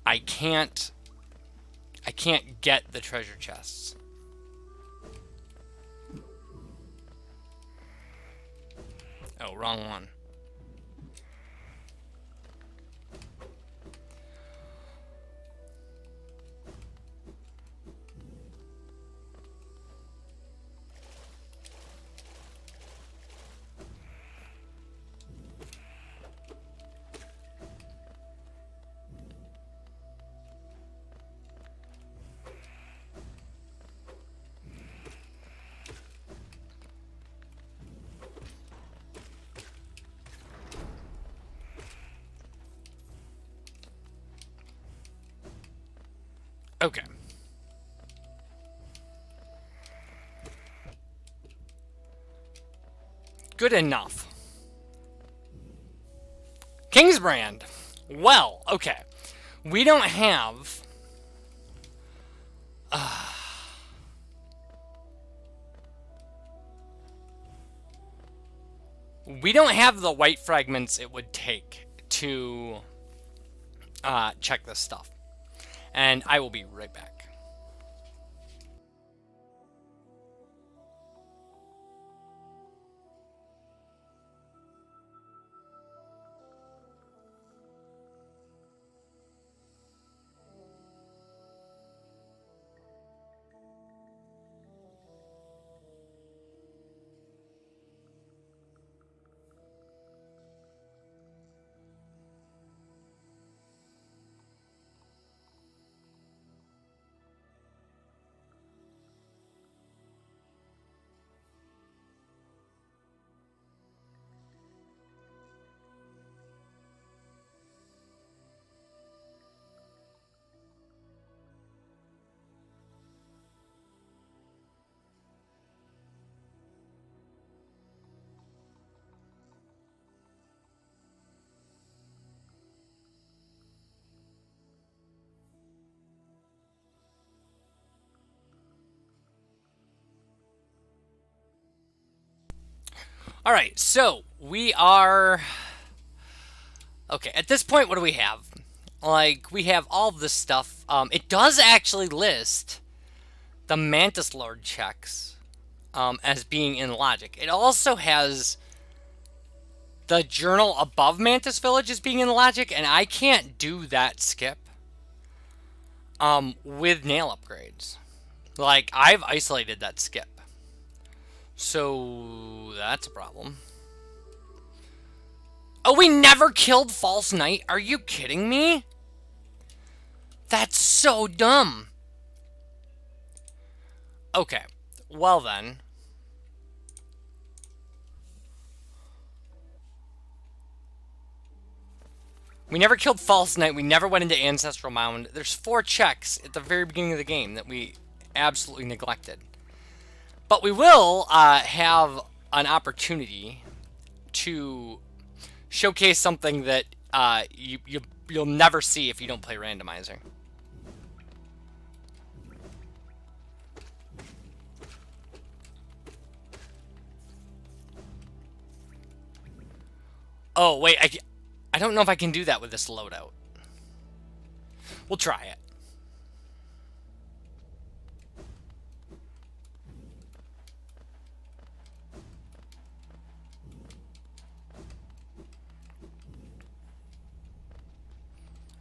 I can't get the treasure chests. Oh, wrong one. Okay. Good enough. Kingsbrand. Well, okay. We don't have... we don't have the white fragments it would take to check this stuff. And I will be right back. All right, so we are... Okay, at this point, what do we have? Like, we have all this stuff. It does actually list the Mantis Lord checks as being in logic. It also has the journal above Mantis Village as being in logic, and I can't do that skip with nail upgrades. Like, I've isolated that skip. So, that's a problem. Oh, we never killed False Knight? Are you kidding me? That's so dumb. Okay, well then. We never killed False Knight. We never went into Ancestral Mound. There's 4 checks at the very beginning of the game that we absolutely neglected. But we will have an opportunity to showcase something that you'll never see if you don't play Randomizer. Oh, wait, I don't know if I can do that with this loadout. We'll try it.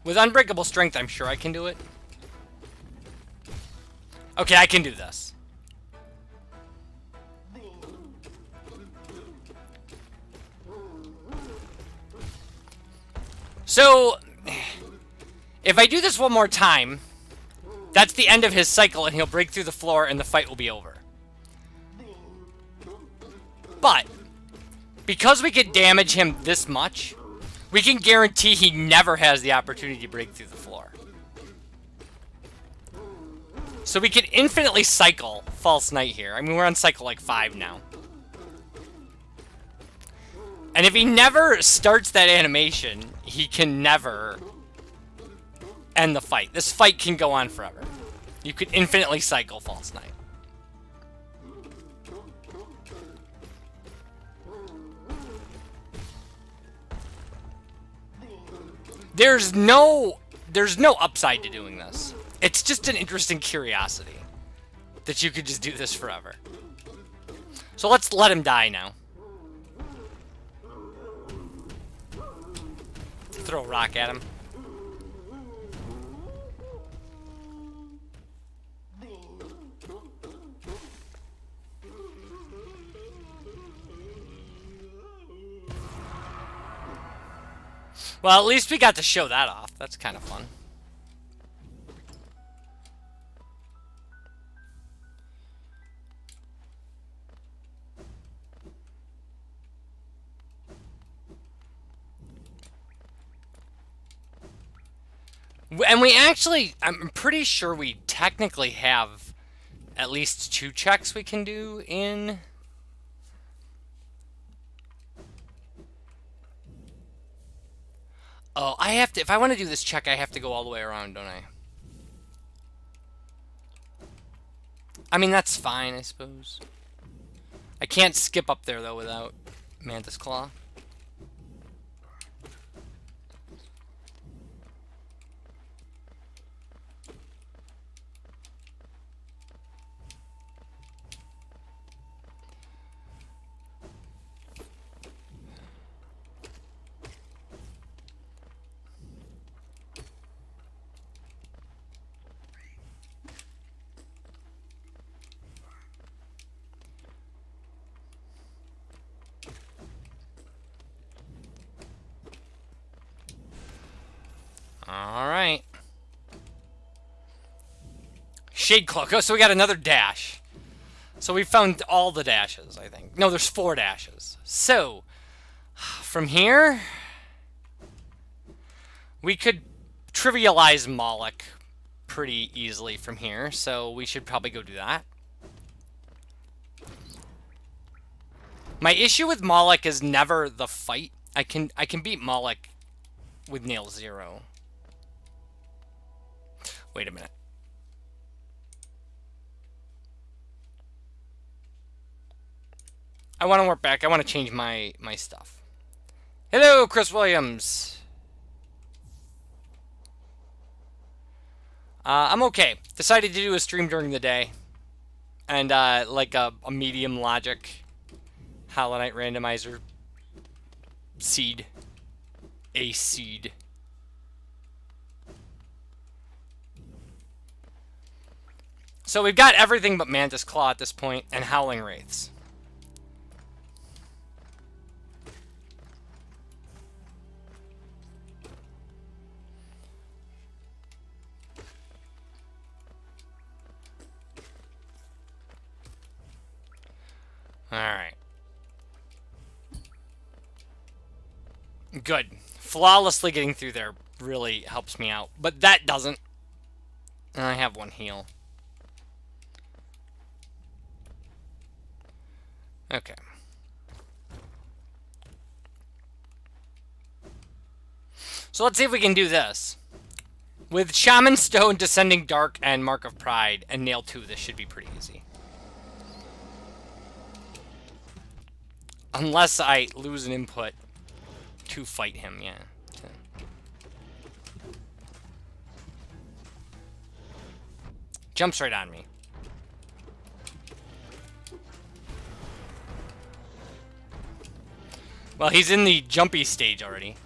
With Unbreakable Strength, I'm sure I can do it. Okay, I can do this. So, if I do this one more time, that's the end of his cycle and he'll break through the floor and the fight will be over. But, because we could damage him this much, we can guarantee he never has the opportunity to break through the floor. So we can infinitely cycle False Knight here. I mean, we're on cycle like 5 now. And if he never starts that animation, he can never end the fight. This fight can go on forever. You could infinitely cycle False Knight. There's no upside to doing this. It's just an interesting curiosity that you could just do this forever. So let's let him die now. Throw a rock at him. Well, at least we got to show that off. That's kind of fun. And we actually, I'm pretty sure we technically have at least 2 checks we can do in... Oh, I have to, if I want to do this check, I have to go all the way around, don't I? I mean, that's fine, I suppose. I can't skip up there, though, without Mantis Claw. Alright. Shade Cloak. Oh, so we got another dash. So we found all the dashes, I think. No, there's 4 dashes. So, from here, we could trivialize Moloch pretty easily from here. So we should probably go do that. My issue with Moloch is never the fight. I can beat Moloch with Nail 0. Wait a minute. I want to work back. I want to change my stuff. Hello, Chris Williams. I'm okay. Decided to do a stream during the day. And like a medium logic Hollow Knight randomizer seed. A seed. So we've got everything but Mantis Claw at this point, and Howling Wraiths. Alright. Good. Flawlessly getting through there really helps me out. But that doesn't. And I have 1 heal. Okay. So let's see if we can do this. With Shaman Stone, Descending Dark, and Mark of Pride, and Nail 2, this should be pretty easy. Unless I lose an input To fight him, yeah. Jumps right on me. Well, he's in the jumpy stage already.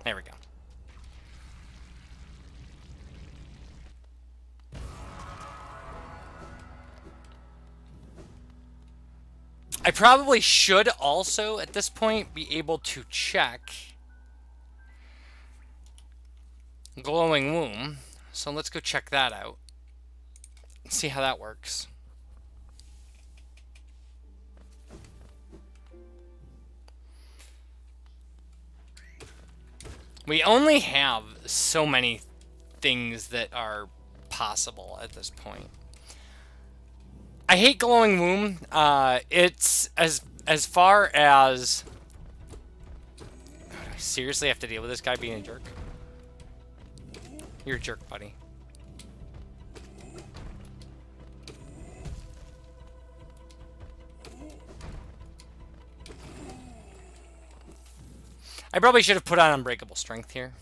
There we go. I probably should also, at this point, be able to check glowing womb. So let's go check that out. See how that works. We only have so many things that are possible at this point. I hate glowing womb. It's as far as... Do I seriously have to deal with this guy being a jerk? You're a jerk, buddy. I probably should have put on Unbreakable Strength here.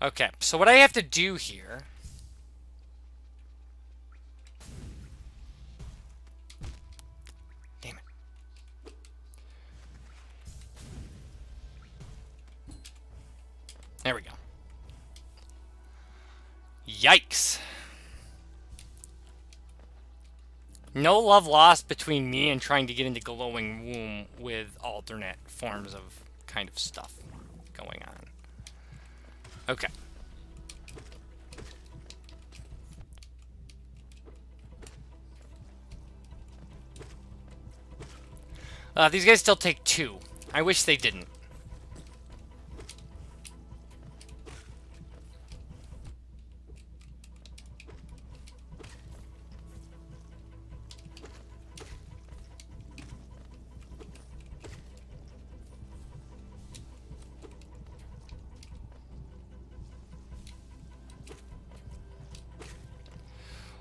Okay, so what I have to do here... Damn it. There we go. Yikes. No love lost between me and trying to get into glowing womb with alternate forms of kind of stuff going on. Okay. These guys still take 2. I wish they didn't.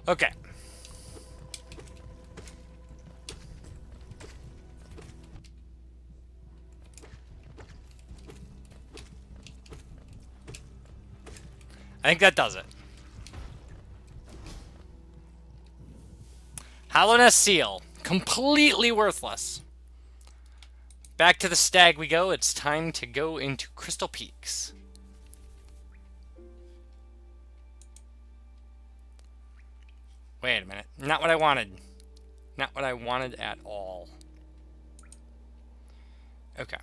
Okay. I think that does it. Hallownest Seal. Completely worthless. Back to the stag we go. It's time to go into Crystal Peaks. Wait a minute. Not what I wanted. Not what I wanted at all. Okay.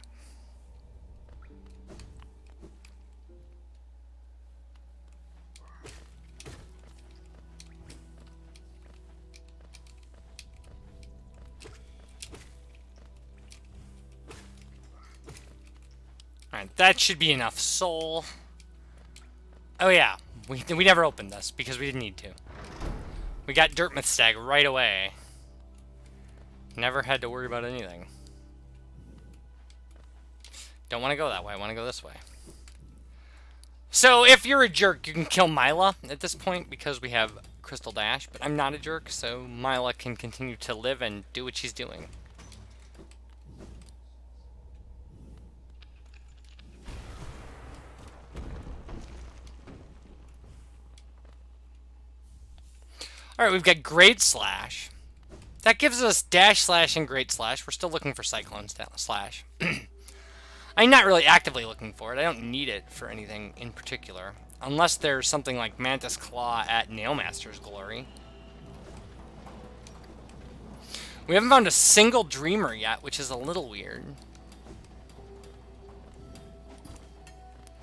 Alright, that should be enough soul. Oh yeah, we never opened this because we didn't need to. We got Dirtmouth Stag right away. Never had to worry about anything. Don't want to go that way, I want to go this way. So if you're a jerk, you can kill Mila at this point because we have Crystal Dash, but I'm not a jerk, so Mila can continue to live and do what she's doing. Alright, we've got Great Slash. That gives us Dash Slash and Great Slash. We're still looking for Cyclone Slash. I'm not really actively looking for it. I don't need it for anything in particular. Unless there's something like Mantis Claw at Nailmaster's Glory. We haven't found a single Dreamer yet, which is a little weird.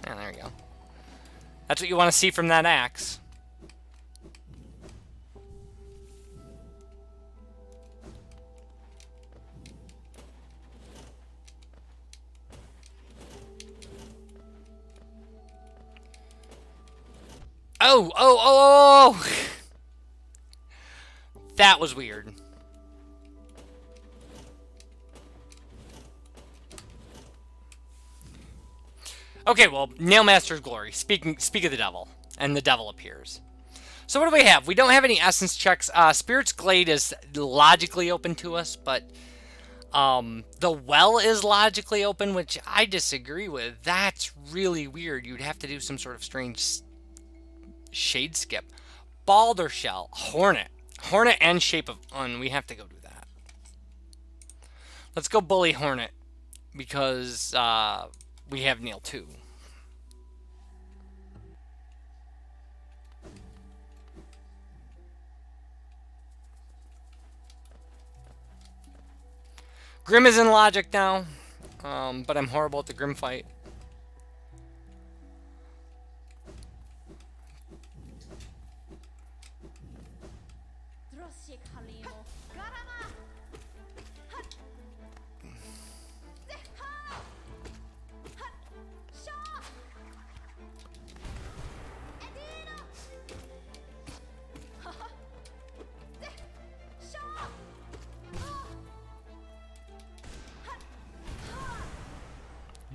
Yeah, there we go. That's what you want to see from that axe. Oh! That was weird. Okay, well, Nailmaster's Glory. Speak of the devil. And the devil appears. So what do we have? We don't have any essence checks. Spirit's Glade is logically open to us, but the well is logically open, which I disagree with. That's really weird. You'd have to do some sort of strange shade skip. Balder Shell, Hornet. Hornet and Shape of Un. We have to go do that. Let's go bully Hornet because we have Neil too. Grim is in logic now, but I'm horrible at the Grim fight.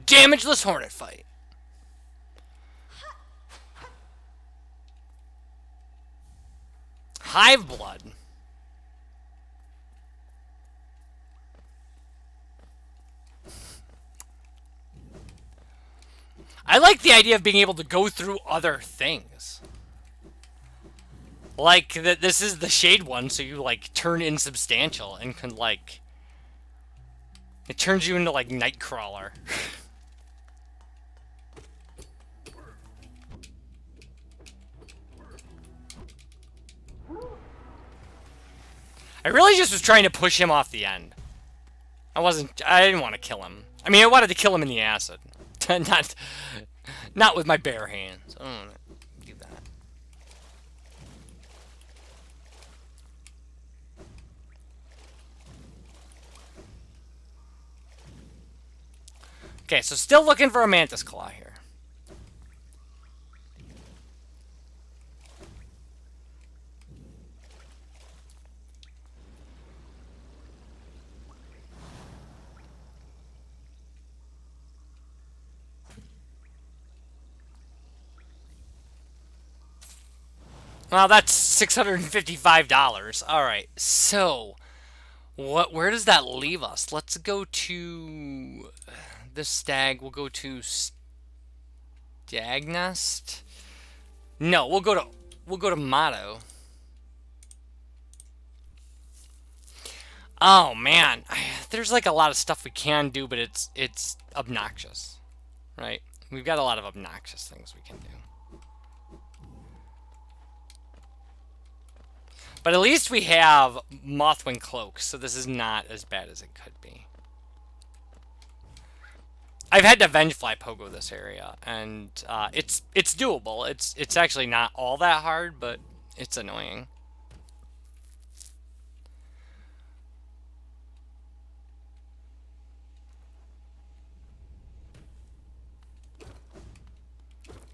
Damageless Hornet fight. Hive Blood. I like the idea of being able to go through other things. Like, this is the Shade one, so you, like, turn insubstantial and can, like... It turns you into, like, Nightcrawler. I really just was trying to push him off the end. I didn't want to kill him. I mean, I wanted to kill him in the acid. Not with my bare hands. I don't want to do that. Okay, so still looking for a Mantis Claw here. Well, that's $655. All right, so where does that leave us? Let's go to this stag. We'll go to Stag Nest. No, we'll go to Motto. Oh man, there's like a lot of stuff we can do, but it's obnoxious, right? We've got a lot of obnoxious things we can do. But at least we have Mothwing Cloak, so this is not as bad as it could be. I've had to Vengefly Pogo this area, and it's doable. It's actually not all that hard, but it's annoying.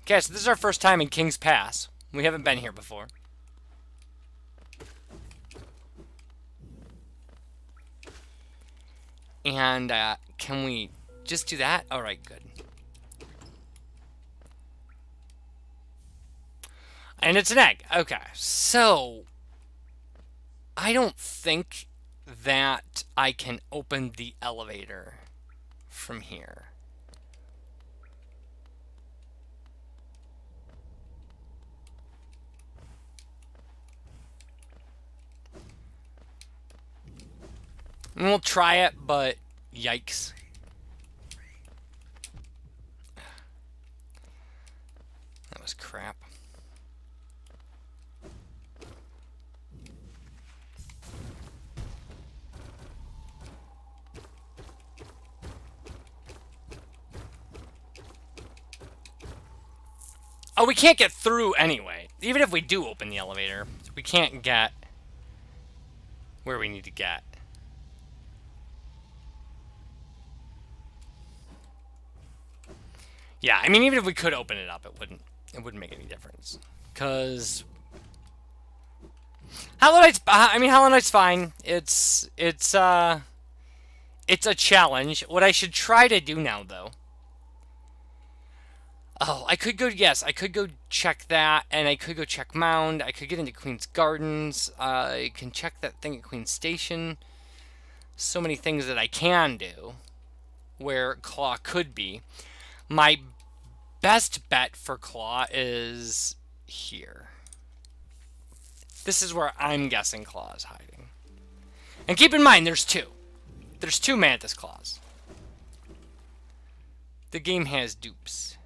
Okay, so this is our first time in King's Pass. We haven't been here before. And can we just do that? All right, good. And it's an egg. Okay, so I don't think that I can open the elevator from here. And we'll try it, but yikes. That was crap. Oh, we can't get through anyway. Even if we do open the elevator, we can't get where we need to get. Yeah, I mean, even if we could open it up, it wouldn't make any difference. Because Hollow Knight's fine. It's a challenge. What I should try to do now, though, Oh, I could go, yes, I could go check that, and I could go check Mound. I could get into Queen's Gardens. I can check that thing at Queen's Station. So many things that I can do where Claw could be. My best bet for Claw is here. This is where I'm guessing Claw is hiding. And keep in mind, there's two. There's two Mantis Claws. The game has dupes.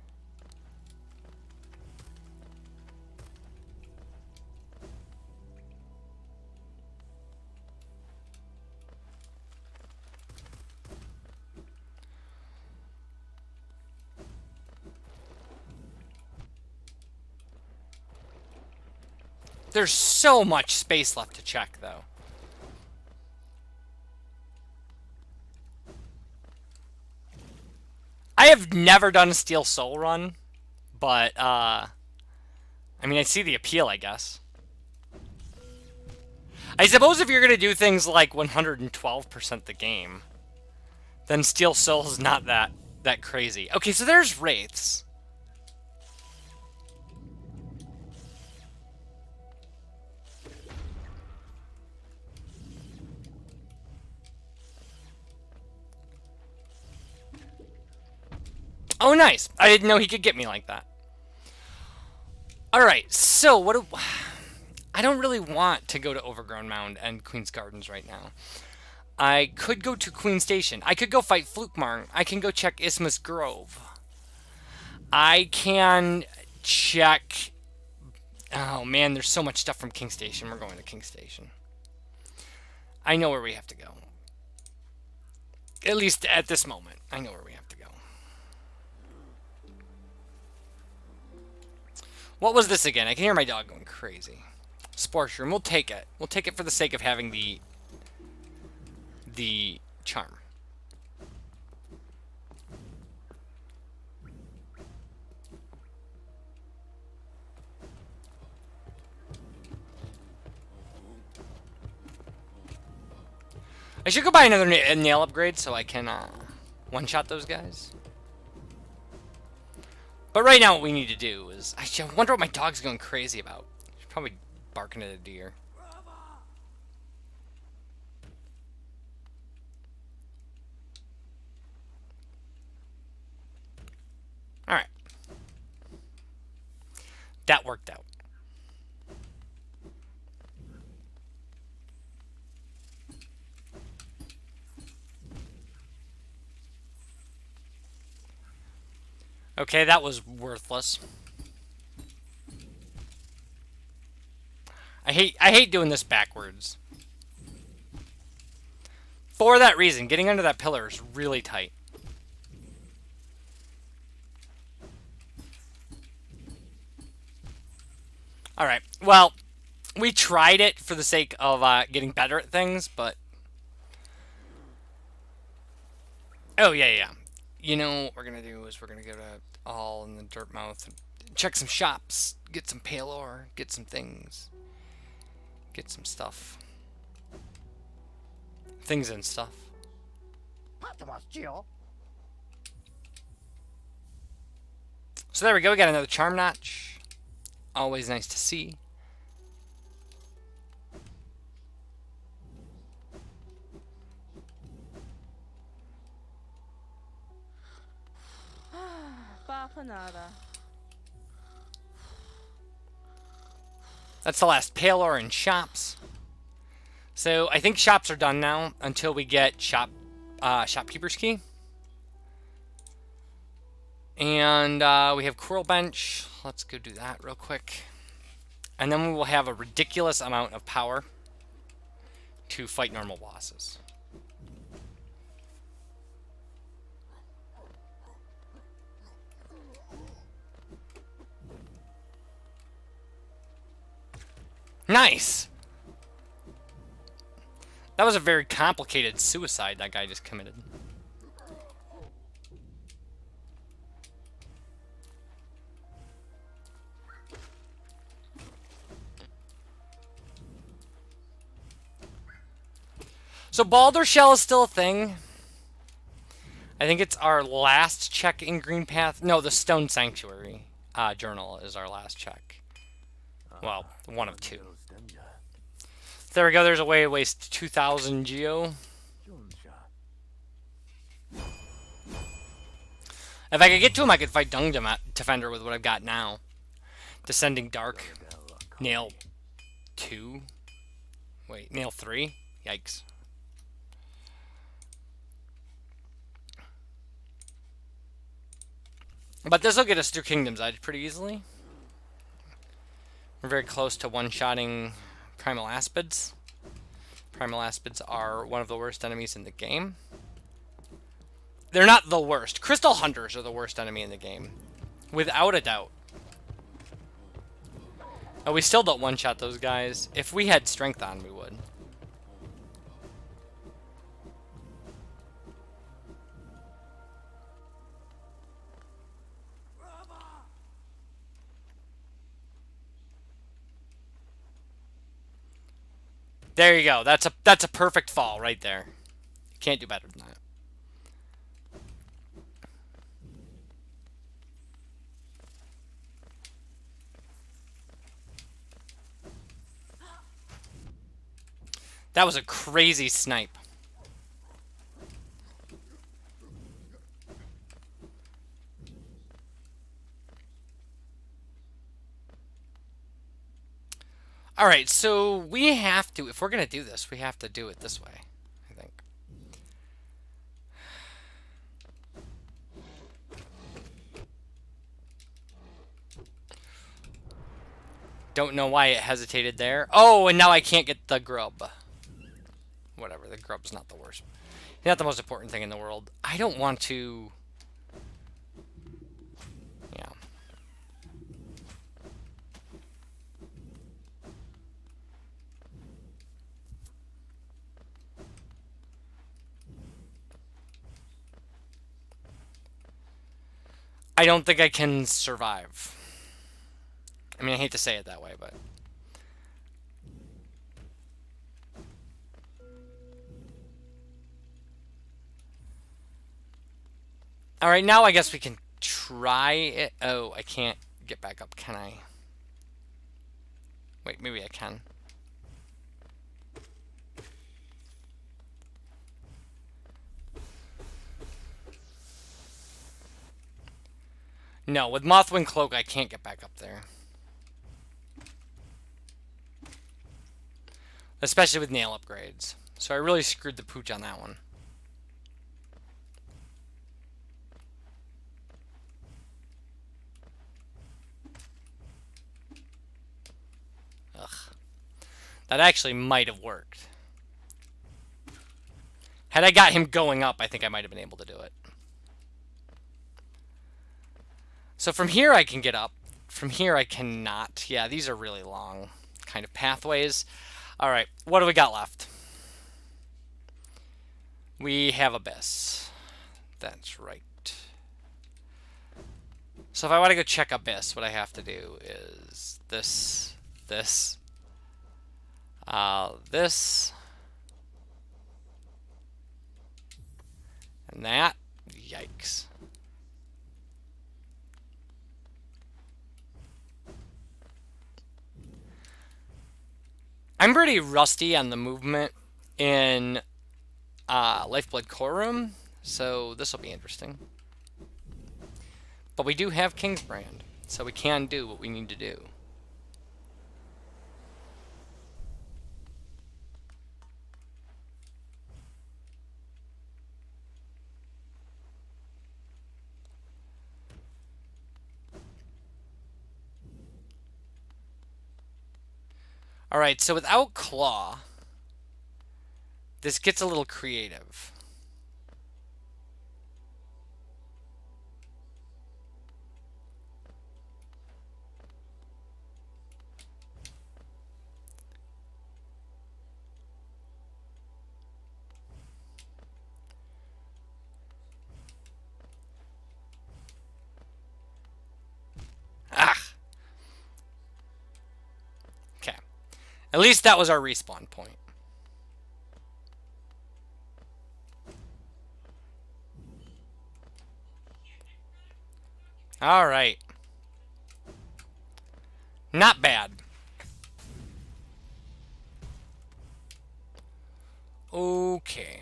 There's so much space left to check, though. I have never done a Steel Soul run, but, I mean, I see the appeal, I guess. I suppose if you're going to do things like 112% the game, then Steel Soul is not that crazy. Okay, so there's Wraiths. Oh, nice. I didn't know he could get me like that. Alright, so what do... I don't really want to go to Overgrown Mound and Queen's Gardens right now. I could go to Queen Station. I could go fight Flukemar. I can go check Isthmus Grove. I can check... Oh, man, there's so much stuff from King Station. We're going to King Station. I know where we have to go. At least at this moment, I know where we have to go. What was this again? I can hear my dog going crazy. Sports Room. We'll take it. We'll take it for the sake of having the charm. I should go buy another nail upgrade so I can one-shot those guys. But right now what we need to do is... I wonder what my dog's going crazy about. He's probably barking at a deer. Alright. That worked out. Okay, that was worthless. I hate doing this backwards. For that reason, getting under that pillar is really tight. Alright, well, we tried it for the sake of getting better at things, but... Oh, yeah. You know what we're going to do is we're going to go to all in the dirt mouth and check some shops, get some pale ore, get some things, get some stuff. Things and stuff. So there we go, we got another charm notch. Always nice to see. That's the last pale ore in shops. So I think shops are done now until we get shopkeeper's key. And we have Coral Bench. Let's go do that real quick. And then we will have a ridiculous amount of power to fight normal bosses. Nice! That was a very complicated suicide that guy just committed. So Baldur Shell is still a thing. I think it's our last check in Green Path. No, the Stone Sanctuary journal is our last check. Well, one of two. There we go. There's a way to waste 2,000 geo. If I could get to him, I could fight Dung Defender with what I've got now. Descending Dark. Nail 2. Wait, Nail 3? Yikes. But this will get us through Kingdom's Edge pretty easily. We're very close to one-shotting Primal Aspids. Primal Aspids are one of the worst enemies in the game. They're not the worst. Crystal Hunters are the worst enemy in the game. Without a doubt. Oh, we still don't one-shot those guys. If we had strength on, we would. There you go. That's a perfect fall right there. You can't do better than that. That was a crazy snipe. Alright, so we have to, if we're going to do this, we have to do it this way, I think. Don't know why it hesitated there. Oh, and now I can't get the grub. Whatever, the grub's not the worst. Not the most important thing in the world. I don't want to... Yeah. I don't think I can survive. I mean, I hate to say it that way, but... Alright, now I guess we can try it. Oh, I can't get back up, can I? Wait, maybe I can. No, with Mothwing Cloak, I can't get back up there. Especially with nail upgrades. So I really screwed the pooch on that one. Ugh. That actually might have worked. Had I got him going up, I think I might have been able to do it. So from here I can get up. From here I cannot. Yeah, these are really long kind of pathways. Alright, what do we got left? We have Abyss. That's right. So if I want to go check Abyss, what I have to do is this, this, this, and that. Yikes. I'm pretty rusty on the movement in Lifeblood Core Room, so this will be interesting. But we do have King's Brand, so we can do what we need to do. Alright, so without Claw, this gets a little creative. At least that was our respawn point. All right. Not bad. Okay.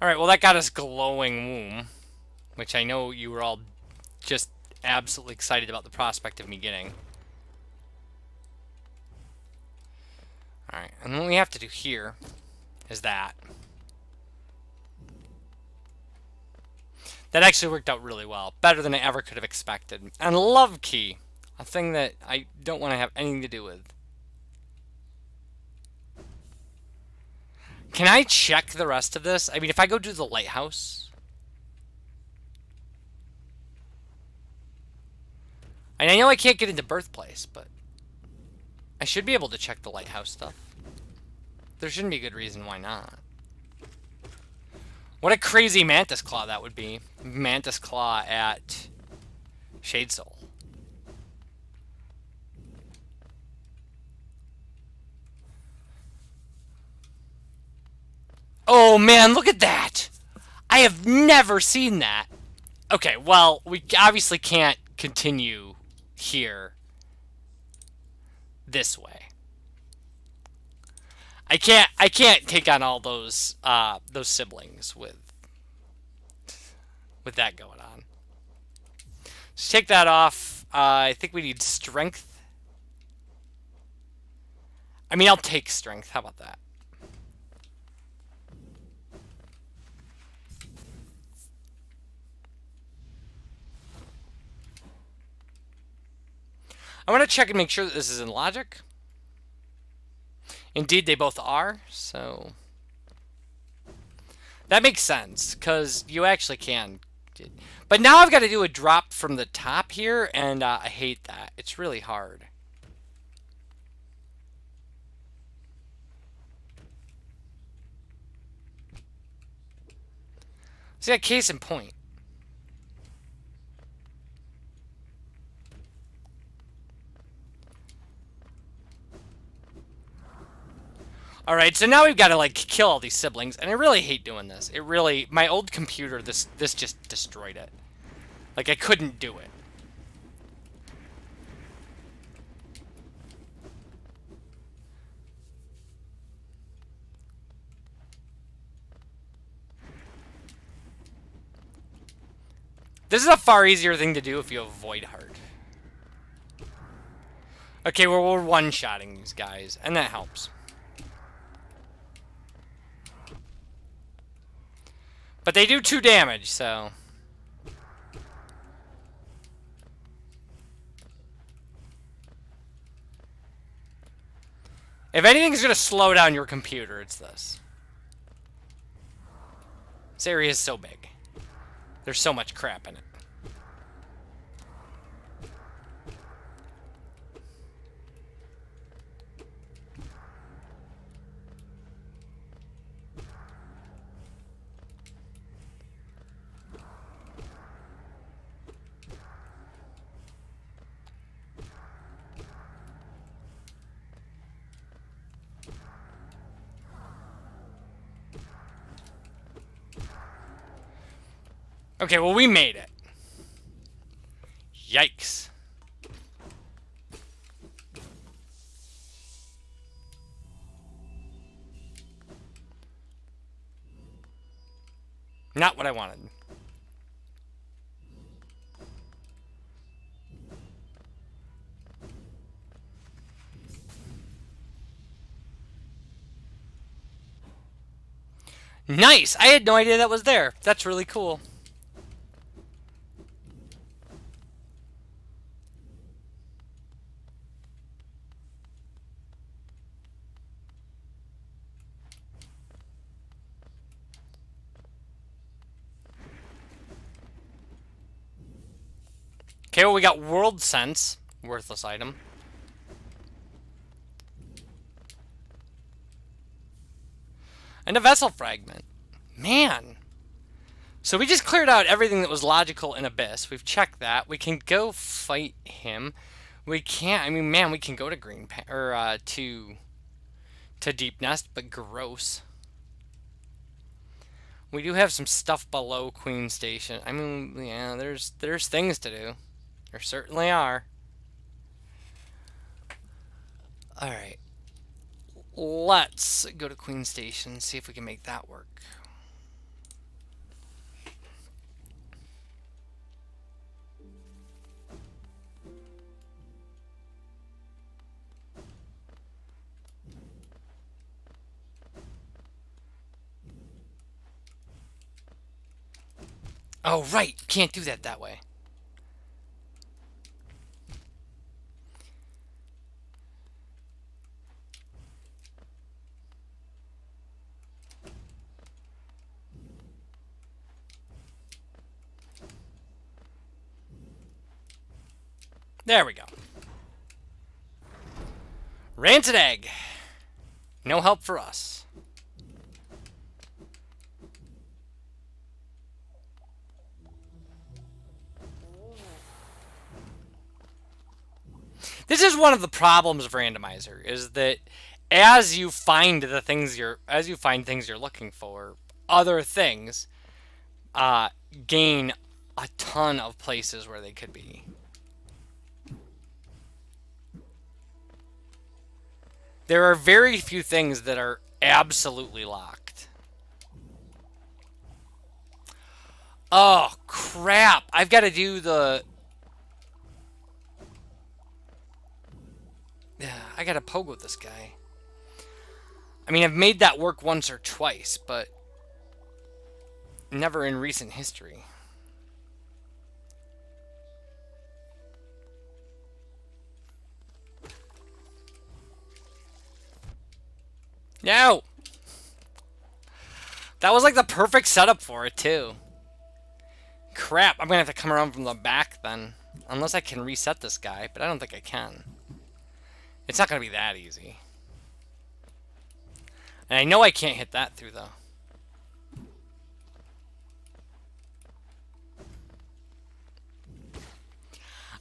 All right, well, that got us glowing womb, which I know you were all just absolutely excited about the prospect of me getting. All right, and what we have to do here is that. That actually worked out really well. Better than I ever could have expected. And love key. A thing that I don't want to have anything to do with. Can I check the rest of this? I mean, if I go do the lighthouse. And I know I can't get into birthplace, but I should be able to check the lighthouse stuff. There shouldn't be a good reason why not. What a crazy Mantis Claw that would be. Mantis Claw at Shade Soul. Oh man, look at that! I have never seen that. Okay, well, we obviously can't continue here this way. I can't take on all those siblings with that going on. Let's take that off. I think we need strength. I mean, I'll take strength. How about that? I want to check and make sure that this is in logic. Indeed, they both are, so that makes sense, because you actually can. But now I've got to do a drop from the top here, and I hate that. It's really hard. See, a case in point. Alright, so now we've got to, like, kill all these siblings, and I really hate doing this. It really... My old computer, this just destroyed it. Like, I couldn't do it. This is a far easier thing to do if you avoid hard. Okay, well, we're one-shotting these guys, and that helps. But they do 2 damage, so... If anything's going to slow down your computer, it's this. This area is so big. There's so much crap in it. Okay, well, we made it. Yikes. Not what I wanted. Nice! I had no idea that was there. That's really cool. Okay, well, we got World Sense. Worthless item. And a Vessel Fragment. Man. So we just cleared out everything that was logical in Abyss. We've checked that. We can go fight him. We can't. I mean, man, we can go to to Deep Nest, but gross. We do have some stuff below Queen Station. I mean, yeah, there's things to do. There certainly are. All right. Let's go to Queen Station and see if we can make that work. Oh, right. Can't do that way. There we go. Rancid egg. No help for us. This is one of the problems of Randomizer, is that as you find things you're looking for, other things gain a ton of places where they could be. There are very few things that are absolutely locked. Oh, crap. I've got to do the... Yeah, I got to pogo this guy. I mean, I've made that work once or twice, but never in recent history. No! That was like the perfect setup for it, too. Crap, I'm gonna have to come around from the back then. Unless I can reset this guy, but I don't think I can. It's not gonna be that easy. And I know I can't hit that through, though.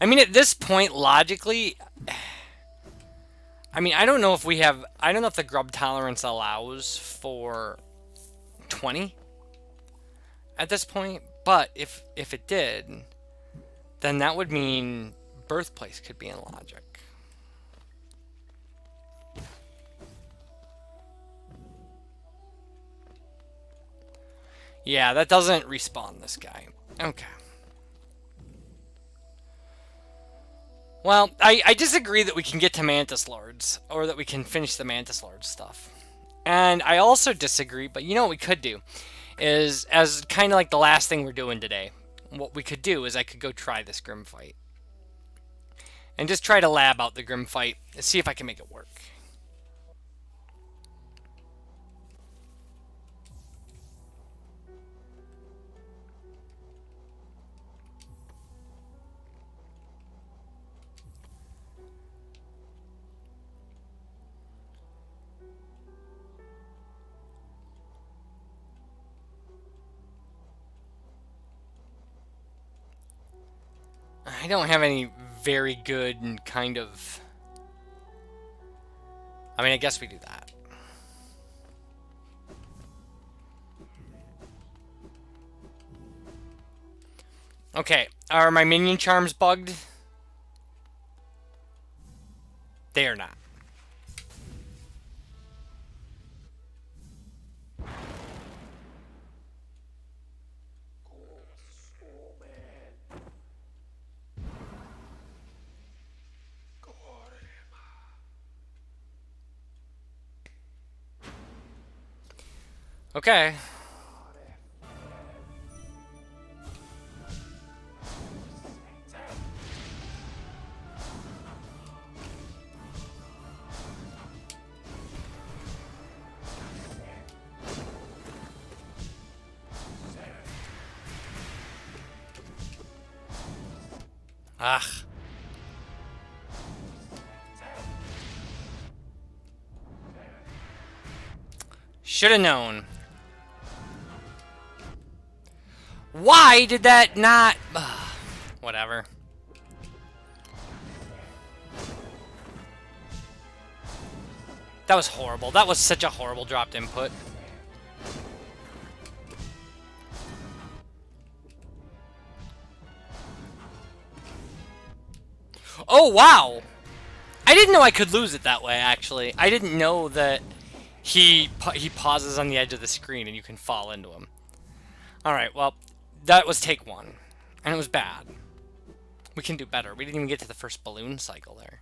I mean, at this point, logically... I mean, I don't know if we have... I don't know if the grub tolerance allows for 20 at this point. But if it did, then that would mean birthplace could be in logic. Yeah, that doesn't respawn this guy. Okay. Well, I disagree that we can get to Mantis Lords, or that we can finish the Mantis Lords stuff. And I also disagree, but you know what we could do? Is, as kind of like the last thing we're doing today, what we could do is I could go try this Grim fight. And just try to lab out the Grim fight, and see if I can make it work. I don't have any very good and kind of... I mean, I guess we do that. Okay, are my minion charms bugged? They are not. Okay. Ugh. Should have known. Why did that not... Whatever. That was horrible. That was such a horrible dropped input. Oh, wow! I didn't know I could lose it that way, actually. I didn't know that he pauses on the edge of the screen and you can fall into him. Alright, well, that was take one. And it was bad. We can do better. We didn't even get to the first balloon cycle there.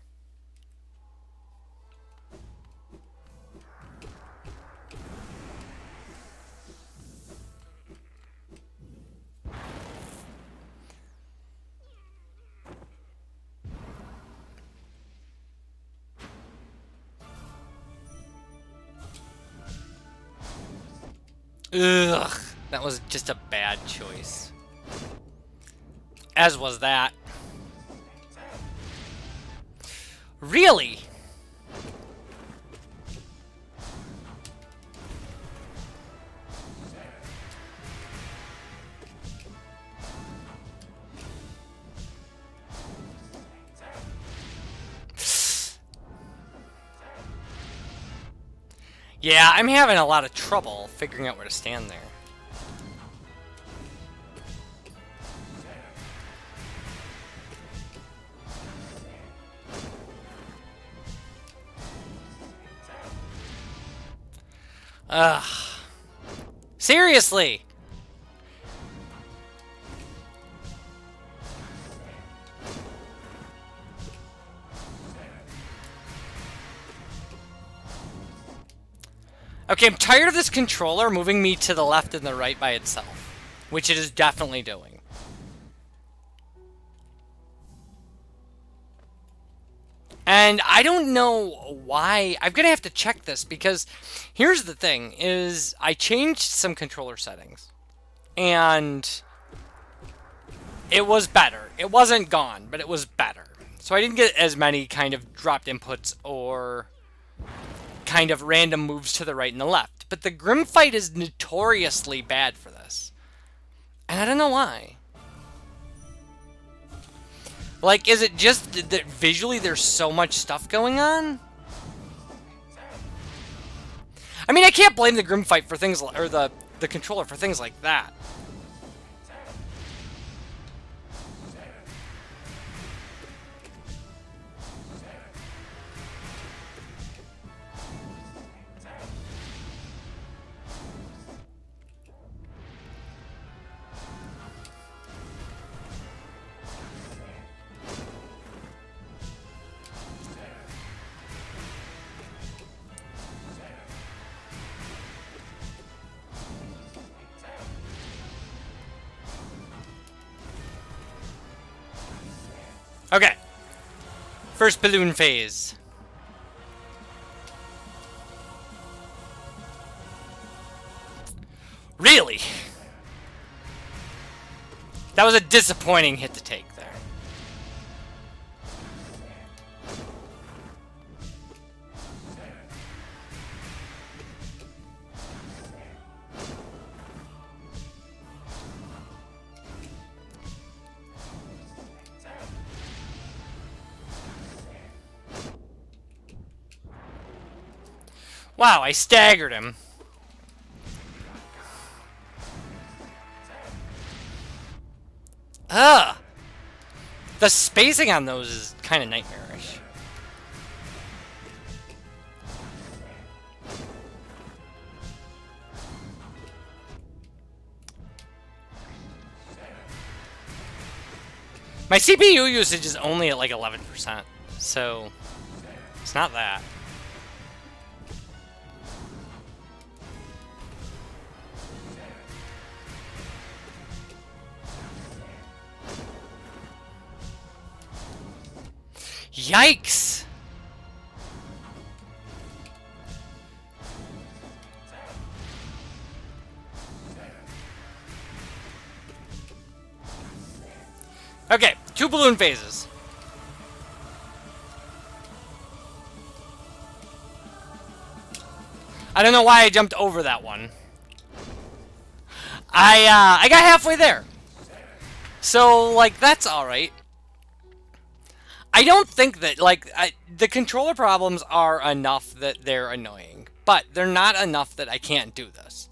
Ugh, that was just a bad choice. As was that. Really? Yeah, I'm having a lot of trouble figuring out where to stand there. Ugh. Seriously! Okay, I'm tired of this controller moving me to the left and the right by itself. Which it is definitely doing. And I don't know why. I'm going to have to check this because here's the thing is I changed some controller settings. And it was better. It wasn't gone, but it was better. So I didn't get as many kind of dropped inputs or kind of random moves to the right and the left. But the Grim fight is notoriously bad for this. And I don't know why. Like, is it just that visually there's so much stuff going on? I mean, I can't blame the Grim fight for things, or the controller for things like that. Okay. First balloon phase. Really? That was a disappointing hit to take there. Wow, I staggered him. Ugh! The spacing on those is kind of nightmarish. My CPU usage is only at like 11%, so it's not that. Yikes! Okay, 2 balloon phases. I don't know why I jumped over that one. I got halfway there. So, like, that's alright. I don't think that, like, the controller problems are enough that they're annoying. But they're not enough that I can't do this.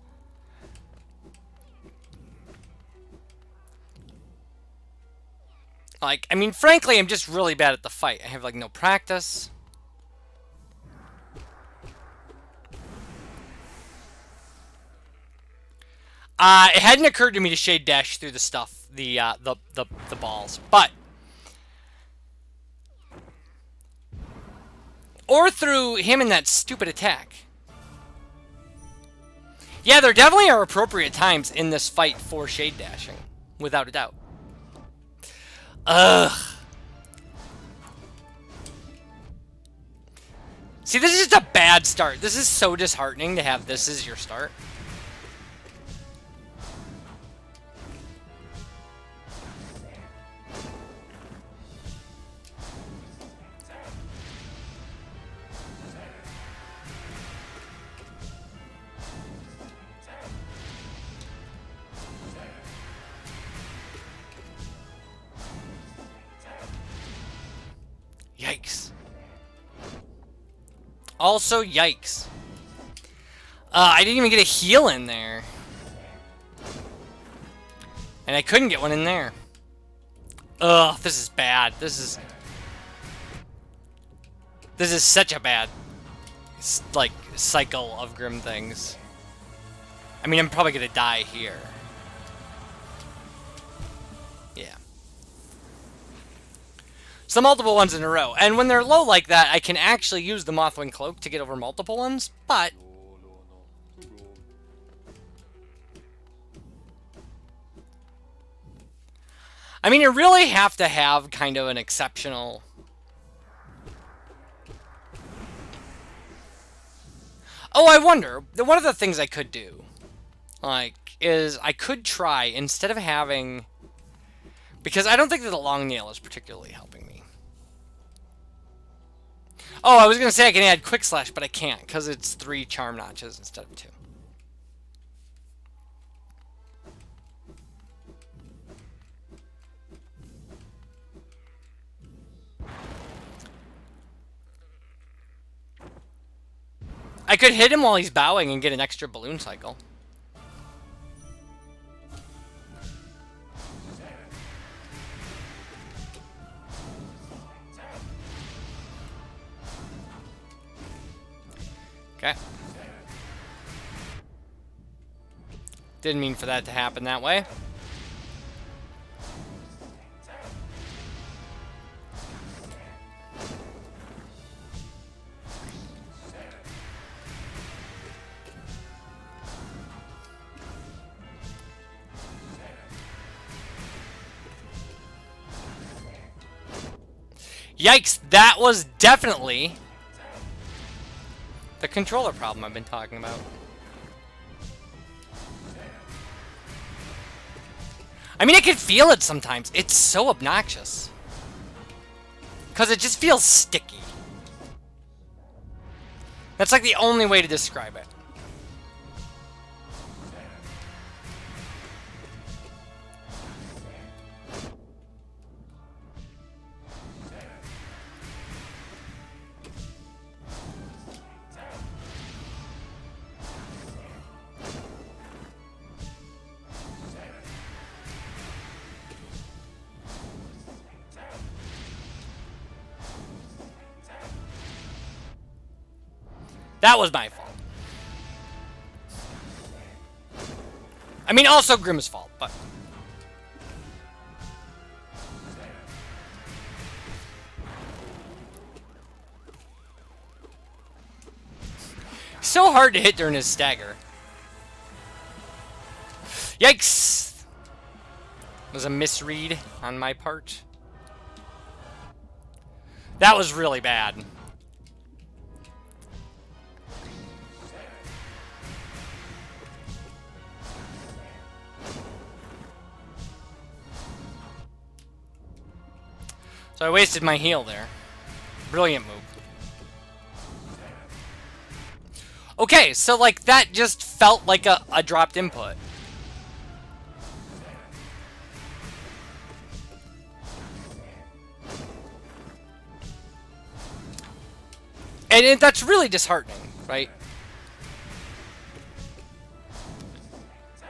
Like, I mean, frankly, I'm just really bad at the fight. I have, like, no practice. It hadn't occurred to me to shade dash through the stuff, the balls, but... Or through him in that stupid attack. Yeah, there definitely are appropriate times in this fight for shade dashing. Without a doubt. Ugh. See, this is just a bad start. This is so disheartening to have this as your start. Yikes. Also, yikes. I didn't even get a heal in there. And I couldn't get one in there. Ugh, this is bad. This is such a bad, like, cycle of grim things. I mean, I'm probably gonna die here. Yeah. So multiple ones in a row. And when they're low like that, I can actually use the MOTHWING cloak to get over multiple ones, but... I mean, you really have to have kind of an exceptional... Oh, I wonder, one of the things I could do, like, is I could try, instead of having... Because I don't think that the long nail is particularly helping me. Oh, I was going to say I can add Quick Slash, but I can't, because it's 3 charm notches instead of 2. I could hit him while he's bowing and get an extra balloon cycle. Okay. Didn't mean for that to happen that way. Yikes, that was definitely the controller problem I've been talking about. I mean, I can feel it sometimes. It's so obnoxious. Because it just feels sticky. That's like the only way to describe it. That was my fault. I mean, also Grimm's fault, but... So hard to hit during his stagger. Yikes! It was a misread on my part. That was really bad. So I wasted my heal there. Brilliant move. Okay, so like that just felt like a dropped input. And that's really disheartening, right?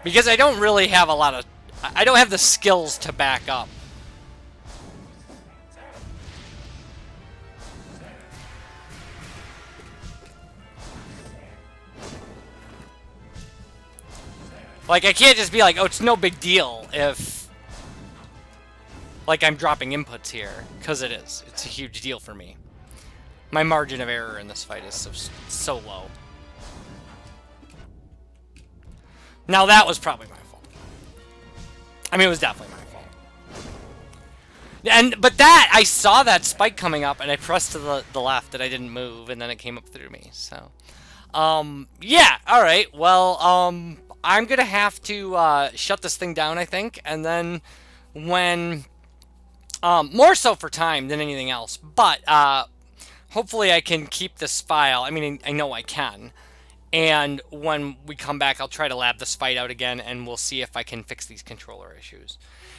Because I don't really have a lot of... I don't have the skills to back up Like, I can't just be like, oh, it's no big deal if, like, I'm dropping inputs here, because it is. It's a huge deal for me. My margin of error in this fight is so low. Now, that was probably my fault. I mean, it was definitely my fault. But that, I saw that spike coming up, and I pressed to the left, and I didn't move, and then it came up through me, so... yeah, alright, well, I'm gonna have to, shut this thing down, I think, and then when... more so for time than anything else, but, hopefully I can keep this file. I mean, I know I can. And when we come back, I'll try to lab this fight out again, and we'll see if I can fix these controller issues.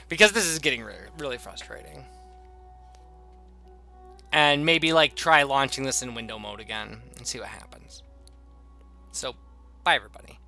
Because this is getting really, really frustrating. And maybe, like, try launching this in window mode again and see what happens. So, bye, everybody.